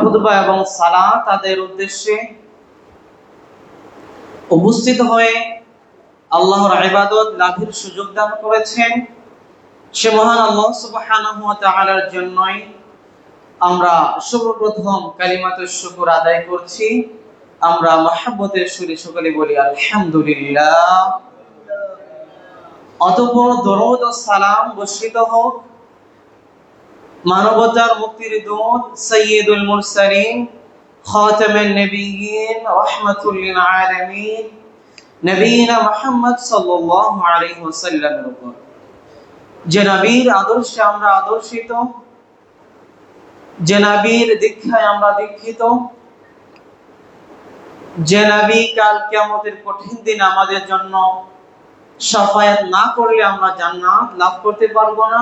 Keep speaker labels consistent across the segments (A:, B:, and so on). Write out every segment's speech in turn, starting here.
A: খুতবা এবং সালাত তাদের উদ্দেশ্যে উপস্থিত হয়ে আল্লাহর ইবাদত লাভের সুযোগ দান করেছেন, সে মহান আল্লাহ সুবহানাহু ওয়া তাআলার জন্যই আমরা সর্বপ্রথম কালিমাতুশ শুকর আদায় করছি। আমরা মহব্বতের সুরে সকলে বলি আলহামদুলিল্লাহ। অতঃপর দরুদ ও সালাম বর্ষিত হোক মানবতার মুক্তির দূত সাইয়্যিদুল মুরসালিন খাতামুন নবিয়্যিন রাহমাতুল লিল আলামিন নবীনা মুহাম্মদ সাল্লাল্লাহু আলাইহি ওয়াসাল্লামের উপর, যে নবীর আদর্শে আমরা আদর্শিত, যে নবীর দীক্ষায় আমরা দীক্ষিত, যে নবী কাল কিয়ামতের কঠিন দিন আমাদের জন্য শাফায়াত না করলে আমরা জান্নাত লাভ করতে পারবো না,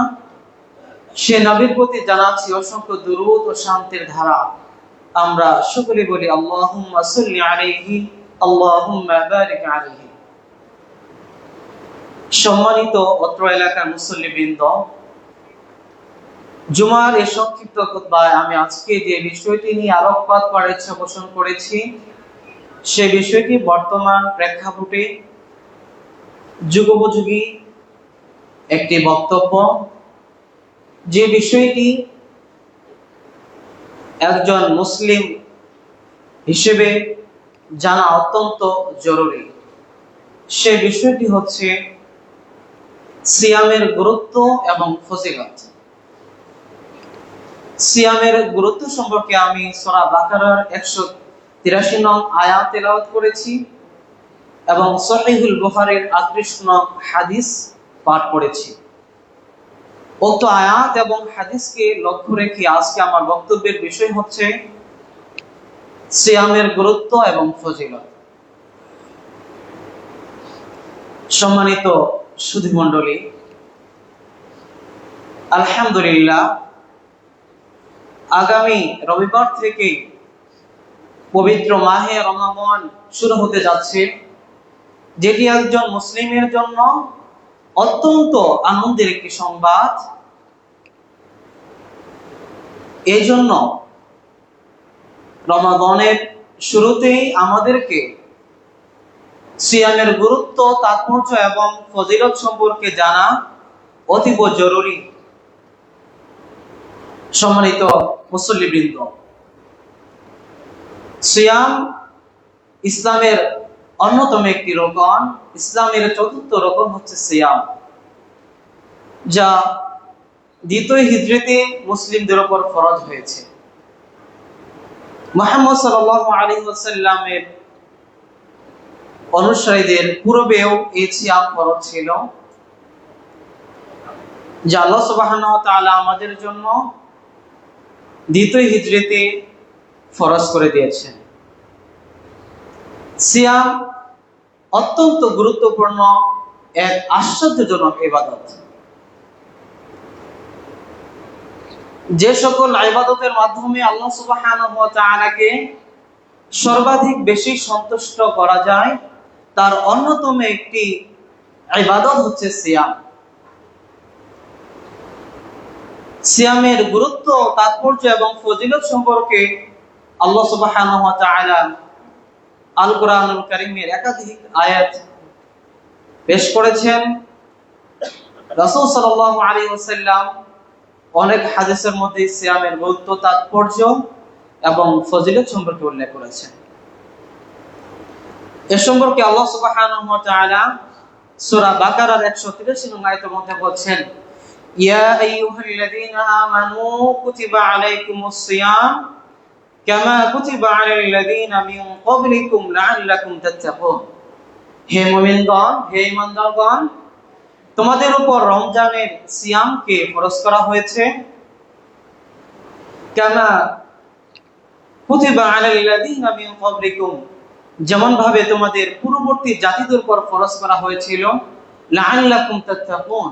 A: সে নবীর প্রতি জানাচ্ছি অসংখ্য দুরূদ ও শান্তির ধারা। আমরা সকলে বলি আল্লাহুম্মা সাল্লি আলাইহি আল্লাহুম্মা বারিক আলাইহি। সম্মানিত অত্র এলাকার মুসল্লিবৃন্দ, জুমার এই সংক্ষিপ্ত খুতবায় আমি আজকে যে বিষয়টি নিয়ে আলোকপাত করার ইচ্ছা পোষণ করেছি, সে বিষয়টি বর্তমান প্রেক্ষাপটে যুগোপযোগী একটি বক্তব্য, যে বিষয়টি একজন মুসলিম হিসেবে জানা অত্যন্ত জরুরি। সে বিষয়টি হচ্ছে সিয়ামের গুরুত্ব এবং ফজিলত। সিয়ামের গুরুত্ব সম্পর্কে আমি সূরা বাকারার 183 নং আয়াত তেলাওয়াত করেছি এবং সহিহুল বুখারীর 38 নং হাদিস পাঠ করেছি। উক্ত আয়াত এবং হাদিসকে লক্ষ্য রেখে আজকে আমার বক্তব্যের বিষয় হচ্ছে সিয়ামের গুরুত্ব এবং ফজিলত। সম্মানিত সুধীমণ্ডলী, আলহামদুলিল্লাহ, আগামী রবিবার থেকে পবিত্র মাহে রমাদান শুরু হতে যাচ্ছে, যেটি একজন মুসলিমের জন্য অত্যন্ত আনন্দের একটি সংবাদ। এই জন্য রমাদানের শুরুতেই আমাদেরকে সিয়ামের গুরুত্ব, তাৎপর্য এবং ফজিলত সম্পর্কে জানা অতীব জরুরি। সম্মানিত মুসল্লিবৃন্দ, সিয়াম ইসলামের অন্যতম একটি রকম। ইসলামের চতুর্থ রকম হচ্ছে সিয়াম, যা দ্বিতীয় হিজরীতে মুসলিমদের উপর ফরজ হয়েছে। মুহাম্মদ সাল্লাল্লাহু আলাইহি ওয়াসাল্লামের অনুসারীদের পূর্বেও এই সিয়াম ফরজ ছিল, যা আল্লাহ সুবহানাহু ওয়া তাআলা আমাদের জন্য দ্বিতীয় হিজরীতে ফরজ করে দিয়েছেন। সিয়াম অত্যন্ত গুরুত্বপূর্ণ এক আশ্চর্যজনক ইবাদত। যে সকল ইবাদতের মাধ্যমে আল্লাহ সুবহানাহু ওয়া তাআলাকে সর্বাধিক বেশি সন্তুষ্ট করা যায়, তার অন্যতম একটি ইবাদত হচ্ছে সিয়াম। সিয়ামের গুরুত্ব, তাৎপর্য এবং ফজিলত সম্পর্কে আল্লাহ সুবহানাহু ওয়া তাআলা আল কোরআনুল কারীমের একাধিক আয়াত পেশ করেছেন। রাসূল সাল্লাল্লাহু আলাইহি ওয়াসাল্লাম অনেক হাদিসের মধ্যে সিয়ামের গুরুত্ব, তাৎপর্য এবং ফজিলত সম্পর্কে উল্লেখ করেছেন। এ সম্পর্কে আল্লাহ সুবহানাহু ওয়া তাআলা সূরা বাকারার 183 নং আয়াতের মধ্যে বলেন, ইয়া আইয়ুহাল্লাযীনা আমানু কুতিবা আলাইকুমুস সিয়াম কামা কুতিবা আলাল লাযীনা মিন ক্বাবলিকুম লাআল্লাকুম তাত্তাকুন। হে মুমিনগণ, হে ঈমানদারগণ, তোমাদের উপর রমজানের সিয়ামকে ফরজ করা হয়েছে কামা কুতিবা আলাল লাযীনা মিন ক্বাবলিকুম, যেমন ভাবে তোমাদের পূর্ববর্তী জাতিদের উপর ফরজ করা হয়েছিল, লাআল্লাকুম তাত্তাকুন,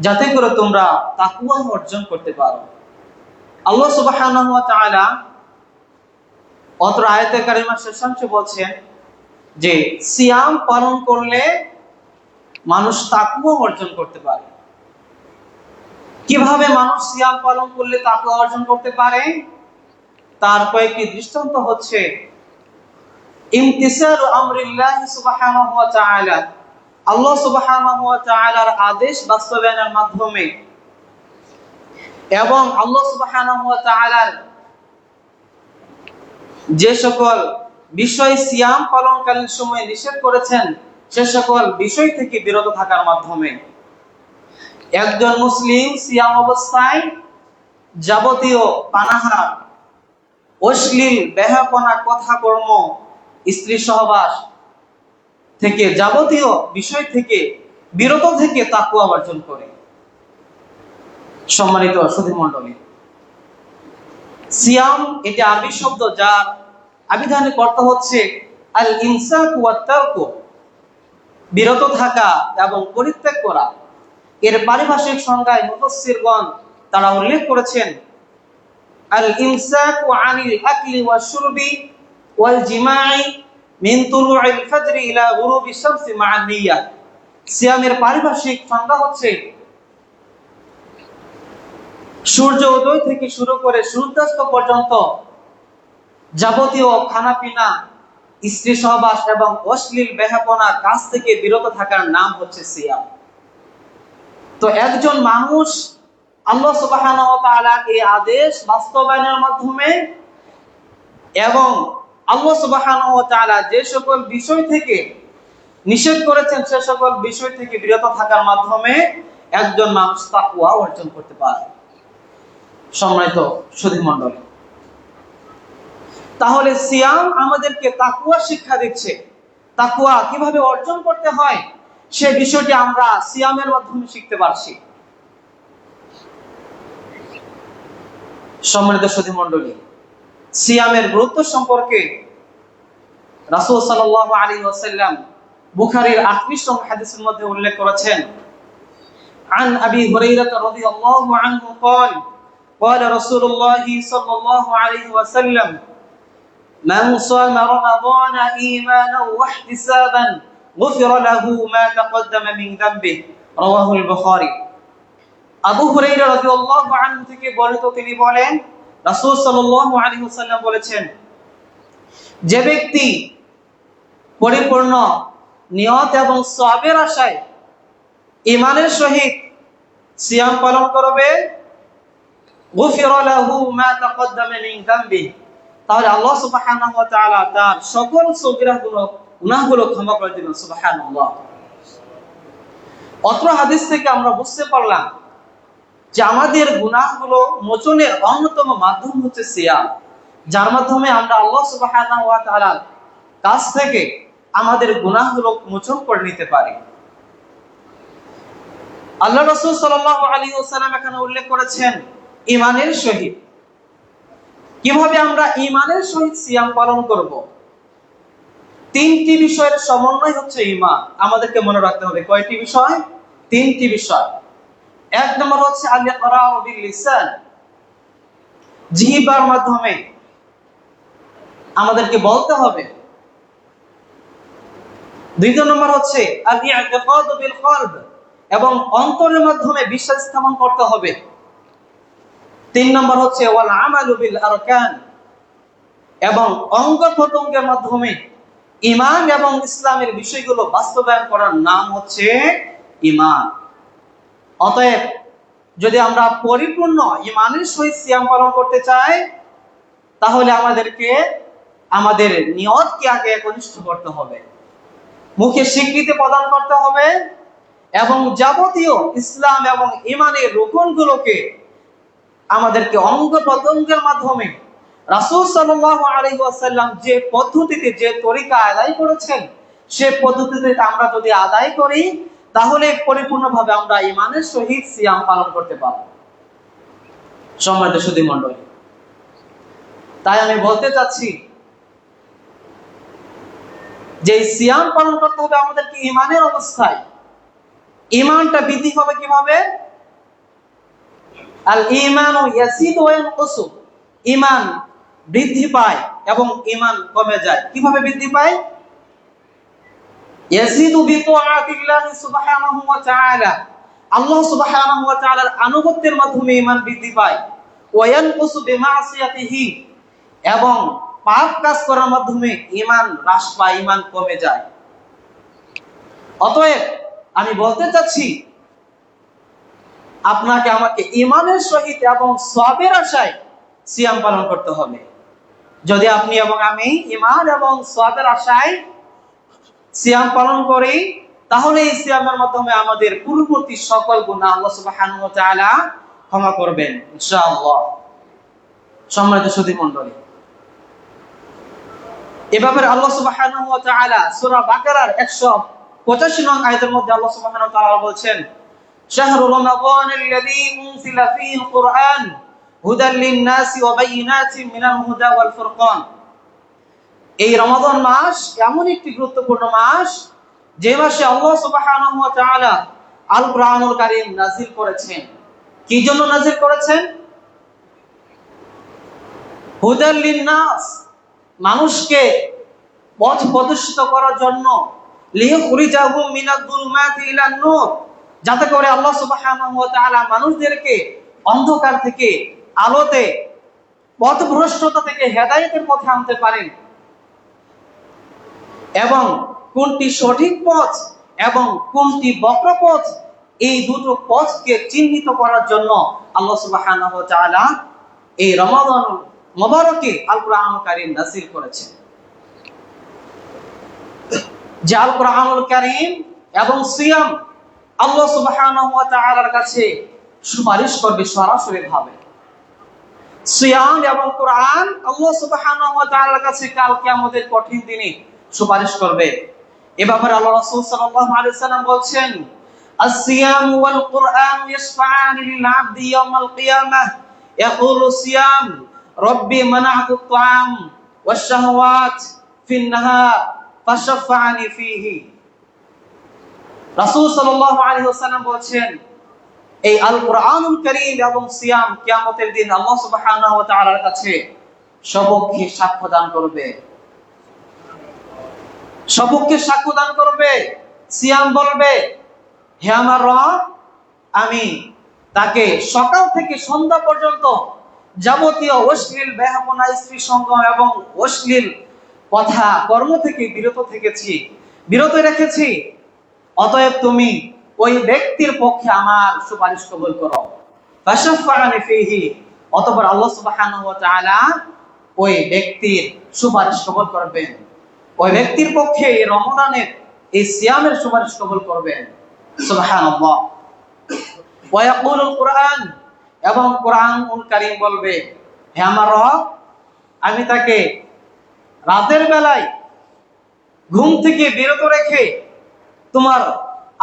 A: যাতে করে তোমরা তাকওয়া অর্জন করতে পারো। আল্লাহ সুবহানাহু ওয়া তাআলা অত্র আয়াতে কারিমার শেষাংশে বলছেন যে সিয়াম পালন করলে মানুষ তাকওয়া অর্জন করতে পারে। কিভাবে মানুষ সিয়াম পালন করলে তাকওয়া অর্জন করতে পারে? তার কয়েকটি দৃষ্টান্ত হচ্ছে ইমতিসালু আমরিল্লাহ সুবহানাহু ওয়া তাআলা, আল্লাহ সুবহানাহু ওয়া তাআলার আদেশ বাস্তবায়নের মাধ্যমে, এবং আল্লাহ সুবহানাহু ওয়া তাআলার যে সকল বিষয় সিয়াম পালনকালীন সময়ে নিষেধ করেছেন সে সকল বিষয় থেকে বিরত থাকার মাধ্যমে। একজন মুসলিম সিয়াম অবস্থায় যাবতীয় পানাহার, অশ্লীল বেহাপনা, কথা কর্ম, স্ত্রী সহবাস থেকে, যাবতীয় বিষয় থেকে বিরত থেকে তাকওয়া অর্জন করে। সম্মানিত সুধী মণ্ডলী, সিয়াম এটি আরবি শব্দ যার আবিধানিক অর্থ হচ্ছে আল ইমসাক ওয়া তারক, বিরত থাকা এবং পরিত্যাগ করা। এর পারিভাষিক সংজ্ঞায় মুফাসসিরগণ তারা উল্লেখ করেছেন আল ইমসাকু আনিল আকলি ওয়াশ শুরবি ওয়াল জিমাই মিন তুলুইল ফাজরি ইলা গুরুবি শামসি মা'আন নিয়্যাহ। সিয়ামের পারিভাষিক সংজ্ঞা হচ্ছে সূর্য উদয় থেকে শুরু করে সূর্যাস্ত পর্যন্ত যাবতীয় খানাপিনা, স্ত্রী সহবাস এবং অশ্লীল বেহাপনা কাজ থেকে বিরত থাকার নাম হচ্ছে সিয়াম। তো একজন মানুষ আল্লাহ সুবহানাহু ওয়া তাআলার এই আদেশ বাস্তবায়নের মাধ্যমে এবং আল্লাহ সুবহানাহু ওয়া তাআলা যে সকল বিষয় থেকে নিষেধ করেছেন সে সকল বিষয় থেকে বিরত থাকার মাধ্যমে একজন মানুষ তাকওয়া অর্জন করতে পারে। সম্মানিত সুধী মণ্ডলী, তাহলে সিয়াম আমাদেরকে তাকওয়া শিক্ষা দিচ্ছে। তাকওয়া কিভাবে অর্জন করতে হয় সে বিষয়টি আমরা সিয়ামের মাধ্যমে শিখতে পারছি। সম্মানিত সুধী মণ্ডলী, সিয়ামের গুরুত্ব সম্পর্কে রাসূল সাল্লাল্লাহু আলাইহি ওয়াসাল্লাম বুখারীর 38 নং হাদিসের মধ্যে উল্লেখ করেছেন, আন আবি হুরায়রা রাদিয়াল্লাহু আনহু قال قال رسول الله صلى الله عليه وسلم من صام رمضان إيمانا واحتسابا غفر له ما تقدم من ذنبه رواه البخاري। আবু হুরায়রা রাদিয়াল্লাহু আনহু থেকে বর্ণিত, তিনি বলেন রাসূল সাল্লাল্লাহু আলাইহি ওয়াসাল্লাম বলেছেন, যে ব্যক্তি পরিপূর্ণ নিয়ত এবং সওয়াবের আশায় ঈমানের সহিত সিয়াম পালন করবে, গুফিরা লাহু মা তাকদ্দামা মিন যামবিহি, তাহলে আল্লাহ সুবহানাহু ওয়া তাআলা তার সকল গুনাহগুলো ক্ষমা করে দিবেন। সুবহানাল্লাহ। অত্র হাদিস থেকে আমরা বুঝতে পারলাম যে আমাদের গুনাহগুলো মোচনের অন্যতম মাধ্যম হচ্ছে সিয়াম, যার মাধ্যমে আমরা আল্লাহ সুবহানাহু ওয়া তাআলার কাছ থেকে আমাদের গুনাহগুলো মোচন করে নিতে পারি। আল্লাহ রাসূল সাল্লাল্লাহু আলাইহি ওয়াসাল্লাম এখানে উল্লেখ করেছেন ঈমানের সহিত। কিভাবে আমরা ঈমানের সহিত সিয়াম পালন করব? তিনটি বিষয়ের সমন্বয় হচ্ছে ঈমান। আমাদেরকে মনে রাখতে হবে কয়টি বিষয়? তিনটি বিষয়। এক নম্বর হচ্ছে আল ইকরার বিল লিসান, জিহ্বার মাধ্যমে আমাদেরকে বলতে হবে। দ্বিতীয় নম্বর হচ্ছে আল ইতিকাদ বিল কলব, এবং অন্তরের মাধ্যমে বিশ্বাস স্থাপন করতে হবে। তিন নম্বর হচ্ছে ওয়াল আমালু বিল আরকান, এবং অঙ্গ প্রত্যঙ্গের মাধ্যমে ঈমান এবং ইসলামের বিষয়গুলো বাস্তবায়ন করার নাম হচ্ছে ঈমান। অতএব যদি আমরা পরিপূর্ণ ঈমানের সহিত সিয়াম পালন করতে চাই তাহলে আমাদেরকে আমাদের নিয়তকে আগে একনিষ্ঠ করতে হবে, মুখে স্বীকৃতি প্রদান করতে হবে, এবং যাবতীয় ইসলাম এবং ঈমানের রুকনগুলোকে আমাদেরকে অঙ্গ প্রত্যঙ্গের মাধ্যমে রাসূল সাল্লাল্লাহু আলাইহি ওয়াসাল্লাম যে পদ্ধতিতে, যে তরিকা আদায় করেছেন সে পদ্ধতিতে আমরা যদি আদায় করি তাহলে পরিপূর্ণভাবে আমরা ঈমানের সহিত সিয়াম পালন করতে পারব। সম্মানিত সুধী মণ্ডলী, তাই আমি বলতে চাচ্ছি যে সিয়াম পালন করতে হবে আমাদেরকে ঈমানের অবস্থায়। ঈমানটা বৃদ্ধি হবে কিভাবে? আল ঈমানু ইয়াসিদু ওয়া ইয়ানকুসু, ঈমান বৃদ্ধি পায় এবং ঈমান কমে যায়। কিভাবে বৃদ্ধি পায়? ইয়াসিদু বিতাআতিল্লাহি সুবহানাহু ওয়া তাআলা, আল্লাহ সুবহানাহু ওয়া তাআলার আনুগত্যের মাধ্যমে ঈমান বৃদ্ধি পায়। ওয়া ইয়ানকুসু বিমাসিয়াতিহি, এবং পাপ কাজ করার মাধ্যমে ঈমান হ্রাস পায়, ঈমান কমে যায়। অতএব আমি বলতে চাচ্ছি, আপনাকে আমাকে ঈমানের সহিত এবং সওয়াবের আশায় সিয়াম পালন করতে হবে। যদি আপনি এবং আমি ঈমান এবং সওয়াবের আশায় সিয়াম পালন করি, তাহলে এই সিয়ামের মাধ্যমে আমাদের পূর্ববর্তী সকল গুনাহ আল্লাহ সুবহানাহু ওয়া তাআলা ক্ষমা করবেন ইনশাআল্লাহ। সম্মানিত সুধী মণ্ডলী, এ ব্যাপারে আল্লাহ সুবহানাহু ওয়া তাআলা সূরা বাকারার 185 নং আয়াতের মধ্যে আল্লাহ সুবহানাহু ওয়া তাআলা বলছেন, শাহরু রমাদানাল্লাযী উনজিলা ফীহিল কুরআন হুদাল লিন-নাসি ওয়া বায়িনাতিন মিনাল হুদা ওয়াল ফুরকান। এই রমাদান মাস এমন একটি গুরুত্বপূর্ণ মাস, যে মাসে আল্লাহ সুবহানাহু ওয়া তাআলা আল কুরআনুল কারীম নাযিল করেছেন। কি জন্য নাযিল করেছেন? হুদাল লিন-নাস, মানুষকে পথ প্রদর্শিত করার জন্য, লিয়ুখরিজাহুম মিনাদ-দুলুমাতি ইলান-নূর, যাতে করে আল্লাহ সুবহানাহু ওয়া তাআলা মানুষদেরকে অন্ধকার থেকে আলোতে, পথভ্রষ্টতা থেকে হেদায়েতের পথে আনতে পারেন। এবং কোনটি সঠিক পথ এবং কোনটি বক্র পথ, এই দুটো পথকে চিহ্নিত করার জন্য আল্লাহ সুবহানাহু ওয়া তাআলা এই রমাদান মুবারকে আল কুরআনুল কারীম নাযিল করেছেন। যে আল কুরআনুল কারীম এবং সিয়াম আল্লাহ সুবহানাহু ওয়া তাআলার কাছে সুপারিশ করবে সরাসরি ভাবে। সিয়াম এবং কুরআন আল্লাহ সুবহানাহু ওয়া তাআলার কাছে কাল কিয়ামতের কঠিন দিনে সুপারিশ করবে। এ ব্যাপারে আল্লাহ রাসূল সাল্লাল্লাহু আলাইহি ওয়াসাল্লাম বলছেন, আস-সিয়াম ওয়াল কুরআন ইয়াশফাআনি লিল আবদি ইয়াওমাল কিয়ামাহ ইয়াকুলু সিয়াম রব্বি মানা'তু আত-তা'আম ওয়াশ-শাহওয়াত ফিন-নাহার ফাশফা'নি ফীহি। রাসূল সাল্লাল্লাহু আলাইহি ওয়াসাল্লাম বলছেন, এই আল কুরআনুল কারীম এবং সিয়াম কিয়ামতের দিন আল্লাহ সুবহানাহু ওয়া তাআলার কাছে সপক্ষে সাক্ষ্য দান করবে। সপক্ষে সাক্ষ্য দান করবে। সিয়াম বলবে, হে আমার রব, আমি তাকে সকাল থেকে সন্ধ্যা পর্যন্ত যাবতীয় অশ্লীল বেহাপনা, স্ত্রী সঙ্গ এবং অশ্লীল কথা কর্ম থেকে বিরত রেখেছি। অতএব তুমি ওই ব্যক্তির পক্ষে আমার সুপারিশ কবুল করো। ফাশফা'নি ফীহি, অতঃপর আল্লাহ সুবহানাহু ওয়া তাআলা ওই ব্যক্তির সুপারিশ কবুল করবেন। ওই ব্যক্তির পক্ষে এই রমাদানের এই সিয়ামের সুপারিশ কবুল করবেন। সুবহানাল্লাহ। ওয়া ইয়াকুলুল কুরআন, এবং কুরআনুল কারীম বলবে, হে আমার রব, আমি তাকে রাতের বেলায় ঘুম থেকে বিরত রেখে তোমার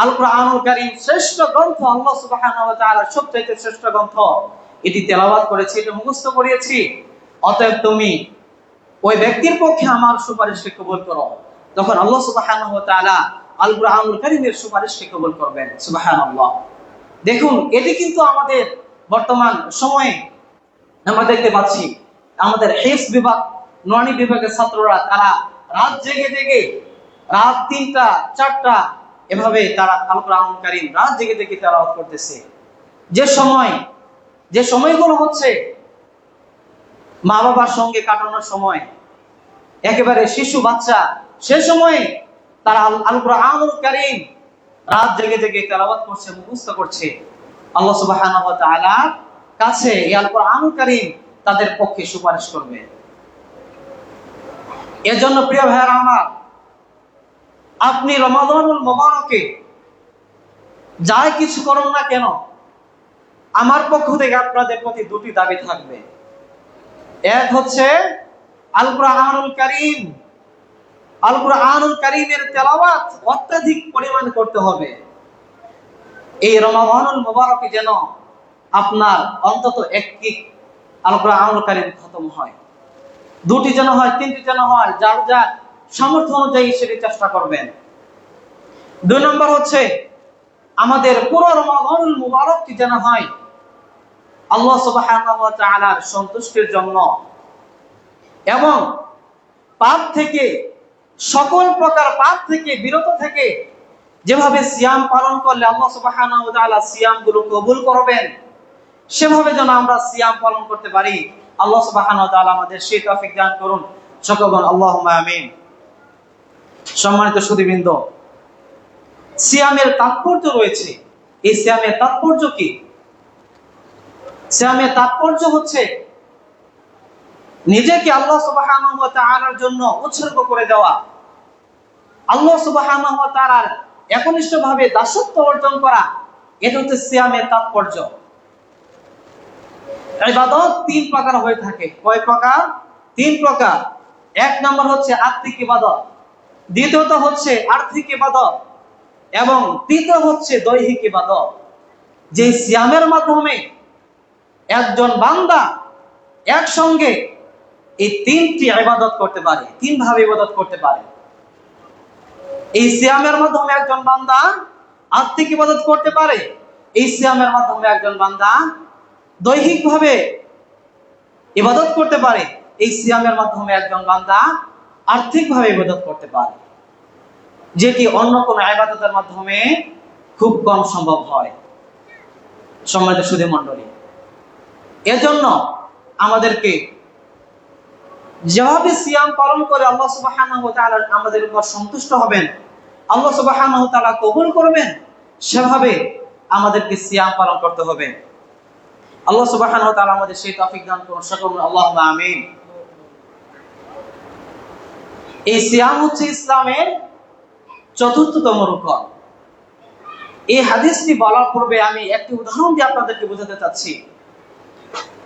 A: আল কুরআনুল কারীম শ্রেষ্ঠ গ্রন্থ, আল্লাহ সুবহানাহু ওয়া তাআলার সবচেয়ে শ্রেষ্ঠ গ্রন্থ, এটি তেলাওয়াত করেছি, এটি মুখস্থ করিয়েছি। অতএব তুমি ওই ব্যক্তির পক্ষে আমার সুপারিশকে কবুল করো। তখন আল্লাহ সুবহানাহু ওয়া তাআলা আল কুরআনুল কারীমের সুপারিশকে কবুল করবেন। সুবহানাল্লাহ। দেখুন, এটি কিন্তু আমাদের বর্তমান সময়ে আমরা দেখতে পাচ্ছি, আমাদের হিফজ বিভাগ, নুরানি বিভাগের ছাত্ররা তারা রাত জেগে রাত 3টা 4টা এভাবে তারা আল কুরআনুল কারীম রাত জেগে তেলাওয়াত করতেছে। যে সময়গুলো হচ্ছে মা বাবার সঙ্গে কাটানোর সময়, একেবারে শিশু বাচ্চা, সে সময়ে তারা আল কুরআনুল কারীম রাত জেগে তেলাওয়াত করছে, মুখস্থ করছে। আল্লাহ সুবহানাহু ওয়া তাআলার কাছে এই আল কুরআনুল কারীম তাদের পক্ষে সুপারিশ করবে। এজন্য প্রিয় ভাইরা আমার, আপনি রমাদানুল মুবারকে যাই কিছু করুন না কেন, আমার পক্ষ থেকে আপনাদের প্রতি দুটি দাবি থাকবে। এক হচ্ছে আল কুরআনুল কারীমের তেলাওয়াত অত্যাধিক পরিমাণ করতে হবে। এই রমাদানুল মুবারকে যেন আপনার অন্তত একটি আল কুরআনুল কারীম খতম হয়, 2টি যেন হয়, 3টি যেন হয়, যার যার সামর্থ্য অনুযায়ী সেটি চেষ্টা করবেন। 2 নম্বর হচ্ছে আমাদের পুরো রমাদানুল মুবারকটি যেন হয় আল্লাহ সুবহানাহু ওয়া তাআলার সন্তুষ্টির জন্য, এবং পাপ থেকে, সকল প্রকার পাপ থেকে বিরত থেকে যেভাবে সিয়াম পালন করলে আল্লাহ সুবহানাহু ওয়া তাআলা সিয়ামগুলো কবুল করবেন, সেভাবে যেন আমরা সিয়াম পালন করতে পারি, আল্লাহ সুবহানাহু ওয়া তাআলা আমাদের সেই তৌফিক দান করুন। সকল বলুন আল্লাহুম্মা আমিন। সম্মানিত সুধীবৃন্দ, সিয়ামের তাৎপর্য রয়েছে। এই সিয়ামের তাৎপর্য কি? সিয়ামের তাৎপর্য হচ্ছে নিজেকে আল্লাহ সুবহানাহু ওয়া তাআলার জন্য উৎসর্গ করে দেওয়া, আল্লাহ সুবহানাহু ওয়া তাআলার একনিষ্ঠভাবে দাসত্ব অর্জন করা। এটা হচ্ছে সিয়ামের তাৎপর্য। ইবাদত তিন প্রকার হয়ে থাকে। কয় প্রকার? তিন প্রকার। এক নম্বর হচ্ছে আত্মিক ইবাদত, দ্বিতীয়ত হচ্ছে আর্থিক ইবাদত এবং তৃতীয় হচ্ছে দৈহিক ইবাদত। যে সিয়ামের মাধ্যমে একজন বান্দা একসঙ্গে এই তিনটি ইবাদত করতে পারে, তিন ভাবে ইবাদত করতে পারে। এই সিয়ামের মাধ্যমে একজন বান্দা আত্মিক ইবাদত করতে পারে, এই সিয়ামের মাধ্যমে একজন বান্দা দৈহিকভাবে ইবাদত করতে পারে, এই সিয়ামের মাধ্যমে একজন বান্দা আর্থিকভাবে ইবাদত করতে পারে, যেটি অন্য কোনো ইবাদতের মাধ্যমে খুব কম সম্ভব হয়। সম্মানিত সুধী মণ্ডলী, এজন্য আমাদেরকে যেভাবে সিয়াম পালন করে আল্লাহ সুবহানাহু ওয়া তাআলা আমাদের উপর সন্তুষ্ট হবেন, আল্লাহ সুবহানাহু ওয়া তাআলা কবুল করবেন, সেভাবে আমাদেরকে সিয়াম পালন করতে হবে। আল্লাহ সুবহানাহু ওয়া তাআলা আমাদের সেই তৌফিক দান করুন। সকল আল্লাহুম্মা আমিন। এই সিয়াম হচ্ছে ইসলামের চতুর্থতম রুকন। এই হাদিসটি বলার পূর্বে আমি একটি উদাহরণ দিয়ে আপনাদেরকে বোঝাতে চাচ্ছি।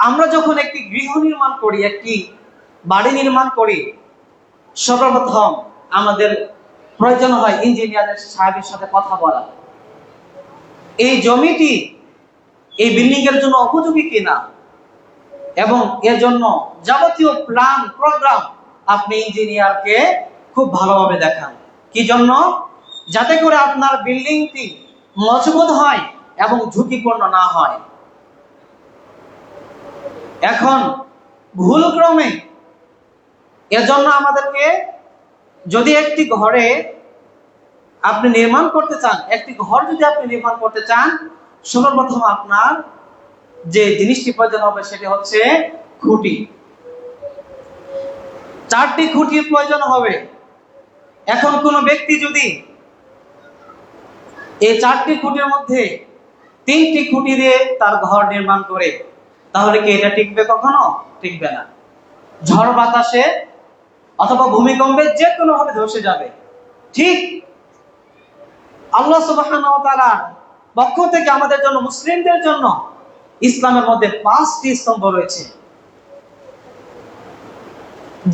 A: আমরা যখন একটি গৃহ নির্মাণ করি, একটি বাড়ি নির্মাণ করি, সর্বপ্রথম আমাদের প্রয়োজন হয় ইঞ্জিনিয়ারের সাহেবের সাথে কথা বলা। এই জমিটি এই বিল্ডিং এর জন্য উপযোগী কিনা এবং এর জন্য যাবতীয় প্ল্যান প্রোগ্রাম আপনি ইঞ্জিনিয়ারকে খুব ভালোভাবে দেখান। কি জন্য? যাতে করে আপনার বিল্ডিংটি মজবুত হয় এবং ঝুঁকিপূর্ণ না হয়। এখন ভুলক্রমে এজন্য আমাদেরকে, যদি একটি ঘরে আপনি নির্মাণ করতে চান, একটি ঘর যদি আপনি নির্মাণ করতে চান, সর্বপ্রথম আপনার যে জিনিসটি প্রয়োজন হবে সেটি হচ্ছে খুঁটি। 4টি খুঁটির প্রয়োজন হবে। এখন কোন ব্যক্তি যদি এই 4টি খুঁটির মধ্যে 3টি খুঁটি দিয়ে তার ঘর নির্মাণ করে, তাহলে কি এটা টিকবে? কখনো টিকবে না। ঝড় বাতাসে অথবা ভূমিকম্পে যে কোনো ভাবে ধসে যাবে। ঠিক আল্লাহ সুবহানাহু ওয়া তাআলা পক্ষ থেকে আমাদের জন্য, মুসলিমদের জন্য ইসলামের মধ্যে 5টি স্তম্ভ রয়েছে,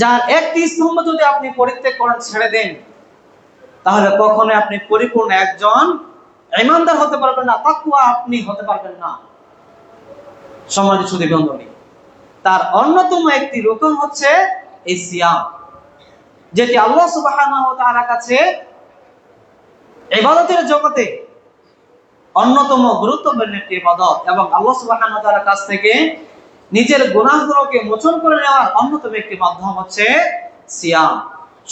A: যার একটি স্তম্ভ যদি আপনি পরিত্যাগ করেন, ছেড়ে দেন, তাহলে কখনোই আপনি পরিপূর্ণ একজন ঈমানদার হতে পারবেন না, তাকওয়া আপনি হতে পারবেন না। সম্মানিত সুধী বন্ধুগণ, তার অন্যতম একটি রুকন হচ্ছে এই সিয়াম, যেটি আল্লাহ সুবহানাহু ওয়া তাআলার কাছে ইবাদতের জগতে অন্যতম গুরুত্বপূর্ণ একটি ইবাদত এবং আল্লাহ সুবহানাহু ওয়া তাআলার কাছ থেকে নিজের গুনাহগুলোকে মোচন করে নেওয়ার অন্যতম একটি মাধ্যম হচ্ছে সিয়াম।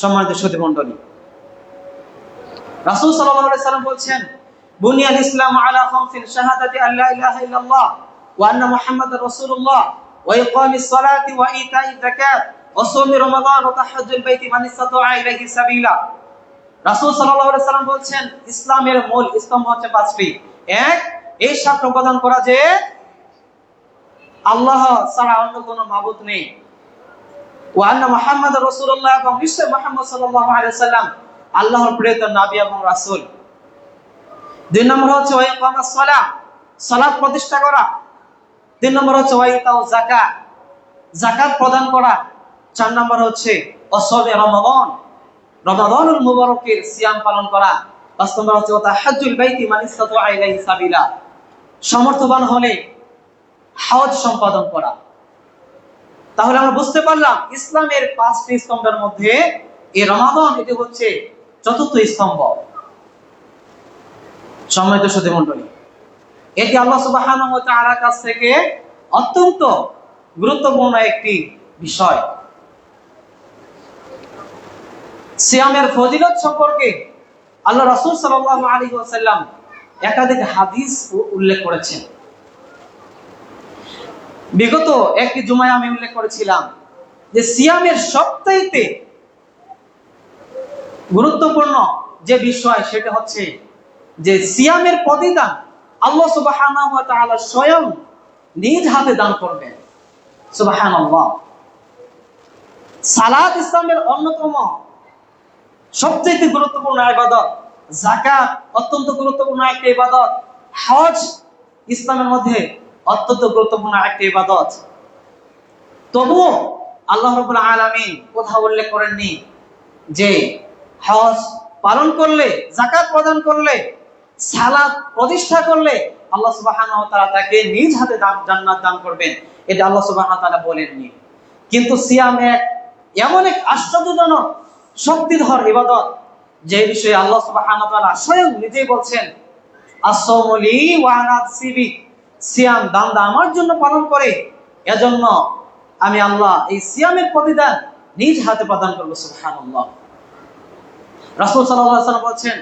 A: সম্মানিত সুধী মণ্ডলী, রাসূল সাল্লাল্লাহু আলাইহি সাল্লাম বলেছেন, বুনিয়াল ইসলামু আলা খামসিন শাহাদাতি আল্লা ইলাহা ইল্লাল্লাহ ওয়া আন্না মুহাম্মাদার রাসূলুল্লাহ ওয়া ইকামিস সালাতি ওয়া ইতাইজ যাকাত ওয়া সাওমি রমাদান ওয়া তাহাজ্জুল বাইতি মান ইসতাতাআ ইলাইহি সাবিলা। রাসূল সাল্লাল্লাহু আলাইহি সাল্লাম বলেছেন, ইসলামের মূল স্তম্ভ হচ্ছে 5টি। এক, এই সাক্ষ্য প্রদান করা যে আল্লাহ ছাড়া অন্য কোনো মাবুদ নেই, ওয়া আন্না মুহাম্মাদার রাসূলুল্লাহ, এবং নিশ্চয় মুহাম্মদ সাল্লাল্লাহু আলাইহি সাল্লাম আল্লাহর প্রেরিত নবী এবং রাসূল। 2 নম্বর হচ্ছে ওয়া ইকামাস সালাহ, সালাত প্রতিষ্ঠা করা। 3 নম্বর হচ্ছে ওয়া ইতাউ যাকাত, যাকাত প্রদান করা। 4 নম্বর হচ্ছে ওয়াসাওমি রমাদান, রমাদানুল মুবারকের সিয়াম পালন করা। 5 নম্বর হচ্ছে ওয়া তাহাজ্জুল বাইতি মান ইসতাতাআ ইলাইহি সাবিলা, সমর্থবান হলে হজ সম্পাদন করা। তাহলে আমরা বুঝতে পারলাম ইসলামের 5টি স্তম্ভের মধ্যে এই রমাদান এটি হচ্ছে চতুর্থ স্তম্ভ। সম্মানিত সুধী মণ্ডলী, এটি আল্লাহ সুবহানাহু ওয়া তাআলার কাছ থেকে অত্যন্ত গুরুত্বপূর্ণ একটি বিষয়। সিয়ামের ফজিলত সম্পর্কে আল্লাহ রাসূল সাল্লাল্লাহু আলাইহি ওয়াসাল্লাম একাধিক হাদিস উল্লেখ করেছেন। বিগত একটি জুমায় আমি উল্লেখ করেছিলাম যে সিয়ামের সবচাইতে গুরুত্বপূর্ণ যে বিষয় সেটা হচ্ছে যে সিয়ামের প্রতিদান আল্লাহ সুবহানাহু ওয়া তাআলা স্বয়ং নিজ হাতে দান করবেন। সুবহানাল্লাহ। সালাত ইসলামের অন্যতম সবচেয়ে গুরুত্বপূর্ণ ইবাদত, যাকাত অত্যন্ত গুরুত্বপূর্ণ একটা ইবাদত, হজ ইসলামের মধ্যে অত্যন্ত গুরুত্বপূর্ণ একটা ইবাদত। তবুও আল্লাহ রাব্বুল আলামিন কোথাও উল্লেখ করেননি যে হজ পালন করলে, যাকাত প্রদান করলে, সালাত প্রতিষ্ঠা করলে আল্লাহ সুবহানাহু ওয়া তাআলা তাকে নিজ হাতে জান্নাত দান করবেন, এটা আল্লাহ সুবহানাহু ওয়া তাআলা বলেননি। কিন্তু সিয়াম এমন এক আশ্চর্যজনক শক্তিধর ইবাদত যে বিষয়ে আল্লাহ সুবহানাহু ওয়া তাআলা স্বয়ং নিজেই বলছেন, আস-সাওমু লি ওয়া আনা আজসি, সিয়াম বান্দা আমার জন্য পালন করে, এজন্য আমি আল্লাহ এই সিয়ামের প্রতিদান নিজ হাতে প্রদান করব। সুবহানাল্লাহ। রাসূল সাল্লাল্লাহু আলাইহি ওয়াসাল্লাম বলেন,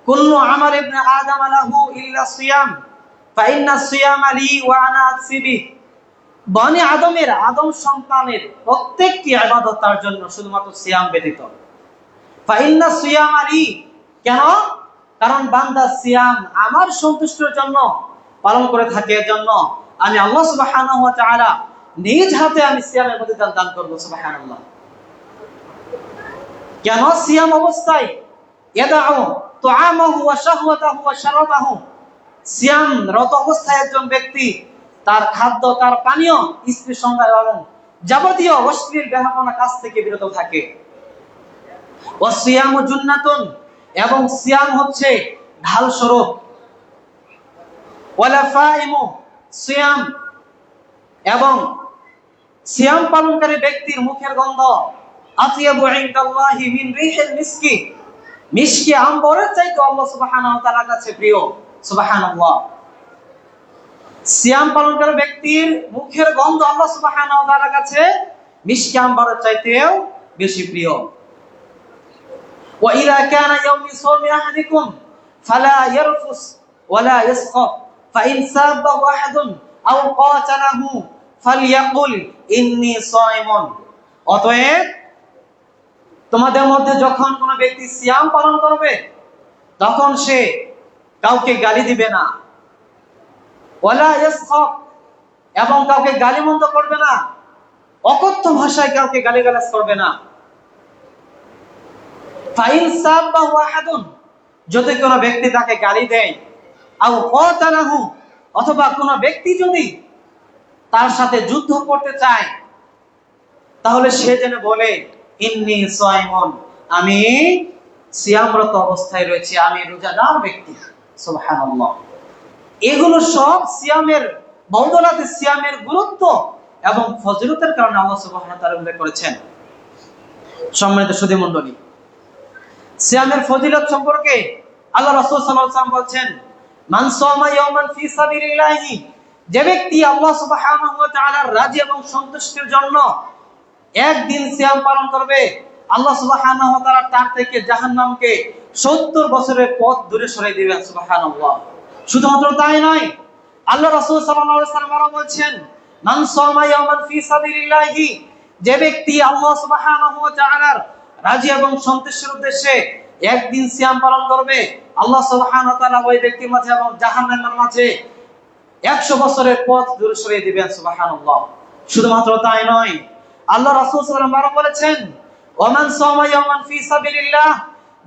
A: কুল্লু আমাল ইবনে আদম লাহু ইল্লা সিয়াম ফা ইন্না সিয়ামা লি ওয়া আনা আজসি বি। বনি আদমের, আদম সন্তানের প্রত্যেকটি ইবাদত তার জন্য, শুধুমাত্র সিয়াম ব্যতীত। ফা ইন্না সিয়ামা লি, কেন? কারণ বান্দা সিয়াম আমার সন্তুষ্টির জন্য পালন করে থাকে, এজন্য আমি আল্লাহ সুবহানাহু ওয়া তাআলা নিজ হাতে আমি সিয়ামের প্রতিদান দান করব। সুবহানাল্লাহ। কেন? সিয়াম অবস্থায় ইয়াদাউ তুআমাহু ওয়া শাহওয়াতাহু ওয়া শারাবাহু, সিয়াম রত অবস্থায় একজন ব্যক্তি তার খাদ্য, তার পানীয়, স্ত্রী সঙ্গ এবং যাবতীয় অশ্লীল বেহাপনা কাজ থেকে বিরত থাকে। ওয়া সিয়ামু জুন্নাতুন, এবং সিয়াম হচ্ছে ঢাল স্বরূপ। ওয়ালা ফাইমু, সিয়াম এবং সিয়াম পালনকারী ব্যক্তির মুখের গন্ধ আতিয়াবু ইনদাল্লাহি মিন রিহিল মিসকি, মিশকে আম্বরের চাইতে আল্লাহ সুবহানাহু ওয়া তাআলার কাছে প্রিয়। সুবহানাল্লাহ। সিয়াম পালনকারী ব্যক্তির মুখের গন্ধ আল্লাহ সুবহানাহু ওয়া তাআলার কাছে মিশকে আম্বরের চাইতেও বেশি প্রিয়। ওয়া ইযা কানা ইয়াউমি সাওমি আহাদিকুম ফালা ইয়ারফুস ওয়ালা ইয়াসখাব ফা ইন সাবাহু আহাদুন আও কাতালাহু ফালইয়াকুল ইন্নী সাইমুন। অতএব তোমাদের মধ্যে যখন কোনো ব্যক্তি সিয়াম পালন করবে তখন সে কাউকে গালি দিবে না, ওয়ালা ইয়াসখাব, এবং কাউকে গালিমন্দ করবে না, অকথ্য ভাষায় কাউকে গালিগালাজ করবে না। ফাইন সাবাহু আহাদুন, যদি কোনো ব্যক্তি তাকে গালি দেয়, আও কাতালাহু, অথবা কোনো ব্যক্তি যদি তার সাথে যুদ্ধ করতে চায়, তাহলে সে যেন বলে ইন্নী সাইমুন, আমি সিয়ামরত অবস্থায় রয়েছি, আমি রোজাদার ব্যক্তি। সুবহানাল্লাহ। এগুলো সব সিয়ামের বদৌলতে, সিয়ামের গুরুত্ব এবং ফজিলতের কারণে আল্লাহ সুবহানাহু ওয়া তাআলা উল্লেখ করেছেন। সম্মানিত সুধী মণ্ডলী, সিয়ামের ফজিলত সম্পর্কে আল্লাহ রাসূল সাল্লাল্লাহু আলাইহি ওয়াসাল্লাম বলেন, মান সামা ইয়াওমান ফি সাবিলিল্লাহি, যে ব্যক্তি আল্লাহ সুবহানাহু ওয়া তাআলার রাজি এবং সন্তুষ্টির জন্য একদিন সিয়াম পালন করবে, আল্লাহ সুবহানাহু ওয়া তাআলা তার থেকে জাহান্নামকে 70 বছরের পথ দূরে সরিয়ে দিবেন। সুবহানাল্লাহ। শুধুমাত্র তাই নয়, আল্লাহ রাসূল সাল্লাল্লাহু আলাইহি ওয়াসাল্লাম আরো বলেছেন, মান সামা ইয়াওমান ফি সাবিলিল্লাহি, যে ব্যক্তি আল্লাহ সুবহানাহু ওয়া তাআলার রাজি এবং সন্তুষ্টির উদ্দেশ্যে একদিন সিয়াম পালন করবে, আল্লাহ সুবহানাহু ওয়া তাআলা ওই ব্যক্তির মাঝে এবং জাহান্নামের মাঝে 100 বছরের পথ দূরে সরিয়ে দিবেন। সুবহানাল্লাহ। শুধুমাত্র তাই নয়, আল্লাহ রাসূল সাল্লাল্লাহু আলাইহি ওয়াসাল্লাম আরো বলেছেন, ওমান সামা ইয়াওমান ফি সাবিলিল্লাহ,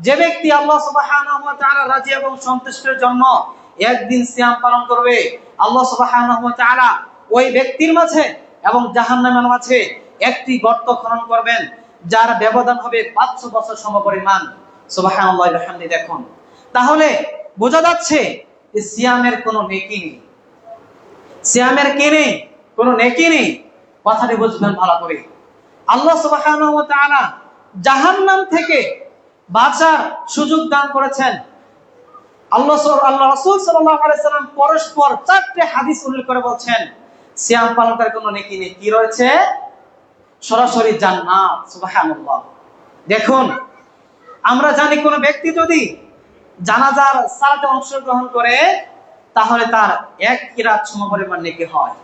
A: যে ব্যক্তি আল্লাহ সুবহানাহু ওয়া তাআলা রাজি এবং সন্তুষ্টির জন্য একদিন সিয়াম পালন করবে, আল্লাহ সুবহানাহু ওয়া তাআলা ওই ব্যক্তির মাঝে এবং জাহান্নামের মাঝে একটি গর্ত খনন করবেন, যার ব্যবধান হবে 500 বছর সমপরিমাণ। সুবহানাল্লাহি ওয়া বিহামদিহি। দেখুন, তাহলে বোঝা যাচ্ছে যে সিয়ামের কোনো নেকি নেই, সিয়ামের কি নেই? কোনো নেকি নেই। কথাটি বুঝবেন ভালো করে। আল্লাহ সুবহানাহু ওয়া তাআলা জাহান্নাম থেকে বাঁচার সুযোগ দান করেছেন। আল্লাহ রাসূল সাল্লাল্লাহু আলাইহি ওয়াসাল্লাম পরস্পর 4টি হাদিস উল্লেখ করে বলছেন, সিয়াম পালনকারী কোনো নেকি নেই। কি রয়েছে? সরাসরি জান্নাত। সুবহানাল্লাহ। দেখুন, আমরা জানি কোন ব্যক্তি যদি জানাজার সালাতে অংশগ্রহণ করে তাহলে তার 1 কিরাত সমপরিমাণ নেকি হয়।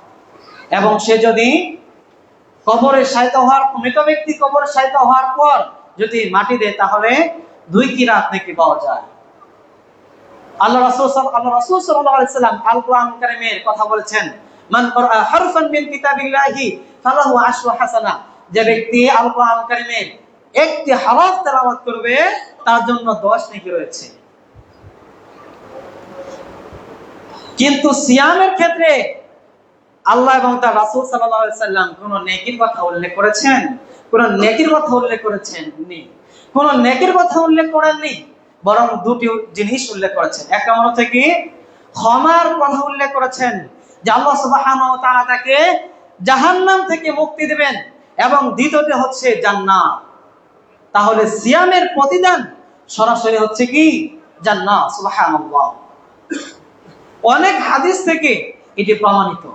A: এবং সে যদি কবরে শায়িত হওয়ার, মৃত ব্যক্তি কবরে শায়িত হওয়ার পর যদি মাটি দেয় তাহলে 2 কিরাত নেকি পাওয়া যায়। আল্লাহ রাসূল সাল্লাল্লাহু আলাইহি সাল্লাম আল কোরআন কারীমের কথা বলেছেন, মান ক্বারা হারফান মিন কিতাবিল্লাহি ফালাহু 10 হাসানাহ। যে ব্যক্তি আল কোরআন কারীমের একটি হরফ তেলাওয়াত করবে তার জন্য 10 নেকি রয়েছে। কিন্তু সিয়ামের ক্ষেত্রে আল্লাহ এবং তার রাসূল সাল্লাল্লাহু আলাইহি সাল্লাম কোন নেকির কথা উল্লেখ করেছেন? কোন নেকির কথা উল্লেখ করেছেন? নেই। কোন নেকির কথা উল্লেখ করেননি, বরং দুটি জিনিস উল্লেখ করেছেন। এক নম্বর থেকে ক্ষমার কথা উল্লেখ করেছেন, যে আল্লাহ সুবহানাহু ওয়া তাআলা তাকে জাহান্নাম থেকে মুক্তি দিবেন, এবং দ্বিতীয়টি হচ্ছে জান্নাত। তাহলে সিয়ামের প্রতিদান সরাসরি হচ্ছে কি? জান্নাত। সুবহানাল্লাহ। অনেক হাদিস থেকে এটি প্রমাণিত।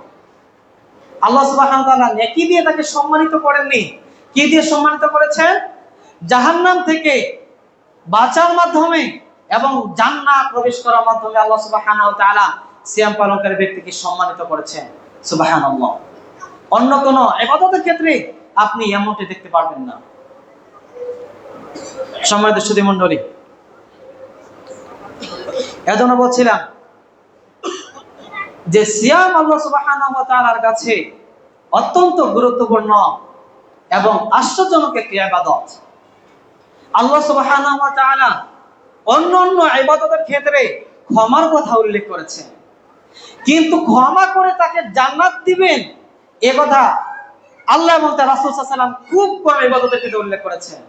A: আল্লাহ সুবহানাহু ওয়া তাআলা নেকি দিয়ে তাকে সম্মানিত করেননি, কি দিয়ে সম্মানিত করেছেন? জাহান্নাম থেকে বাঁচার মাধ্যমে এবং জান্নাত প্রবেশ করার মাধ্যমে আল্লাহ সুবহানাহু ওয়া তাআলা সিয়াম পালনকারী ব্যক্তিকে সম্মানিত করেছেন। সুবহানাল্লাহ। অন্য কোন ইবাদতের ক্ষেত্রে আপনি এমনটি দেখতে পারবেন না। সম্মানিত সুধী মণ্ডলী, এজন্য বলছিলাম যে সিয়াম আল্লাহ সুবহানাহু ওয়া তাআলার কাছে অত্যন্ত গুরুত্বপূর্ণ এবং আশ্চর্যজনক একটি ইবাদত। আল্লাহ সুবহানাহু ওয়া তাআলা অন্যান্য ইবাদতের ক্ষেত্রে ক্ষমার কথা উল্লেখ করেছেন, কিন্তু ক্ষমা করে তাকে জান্নাত দিবেন এ কথা আল্লাহ এবং তার রাসূল সাল্লাল্লাহু আলাইহি ওয়াসাল্লাম খুব কম ইবাদতের ক্ষেত্রে উল্লেখ করেছেন।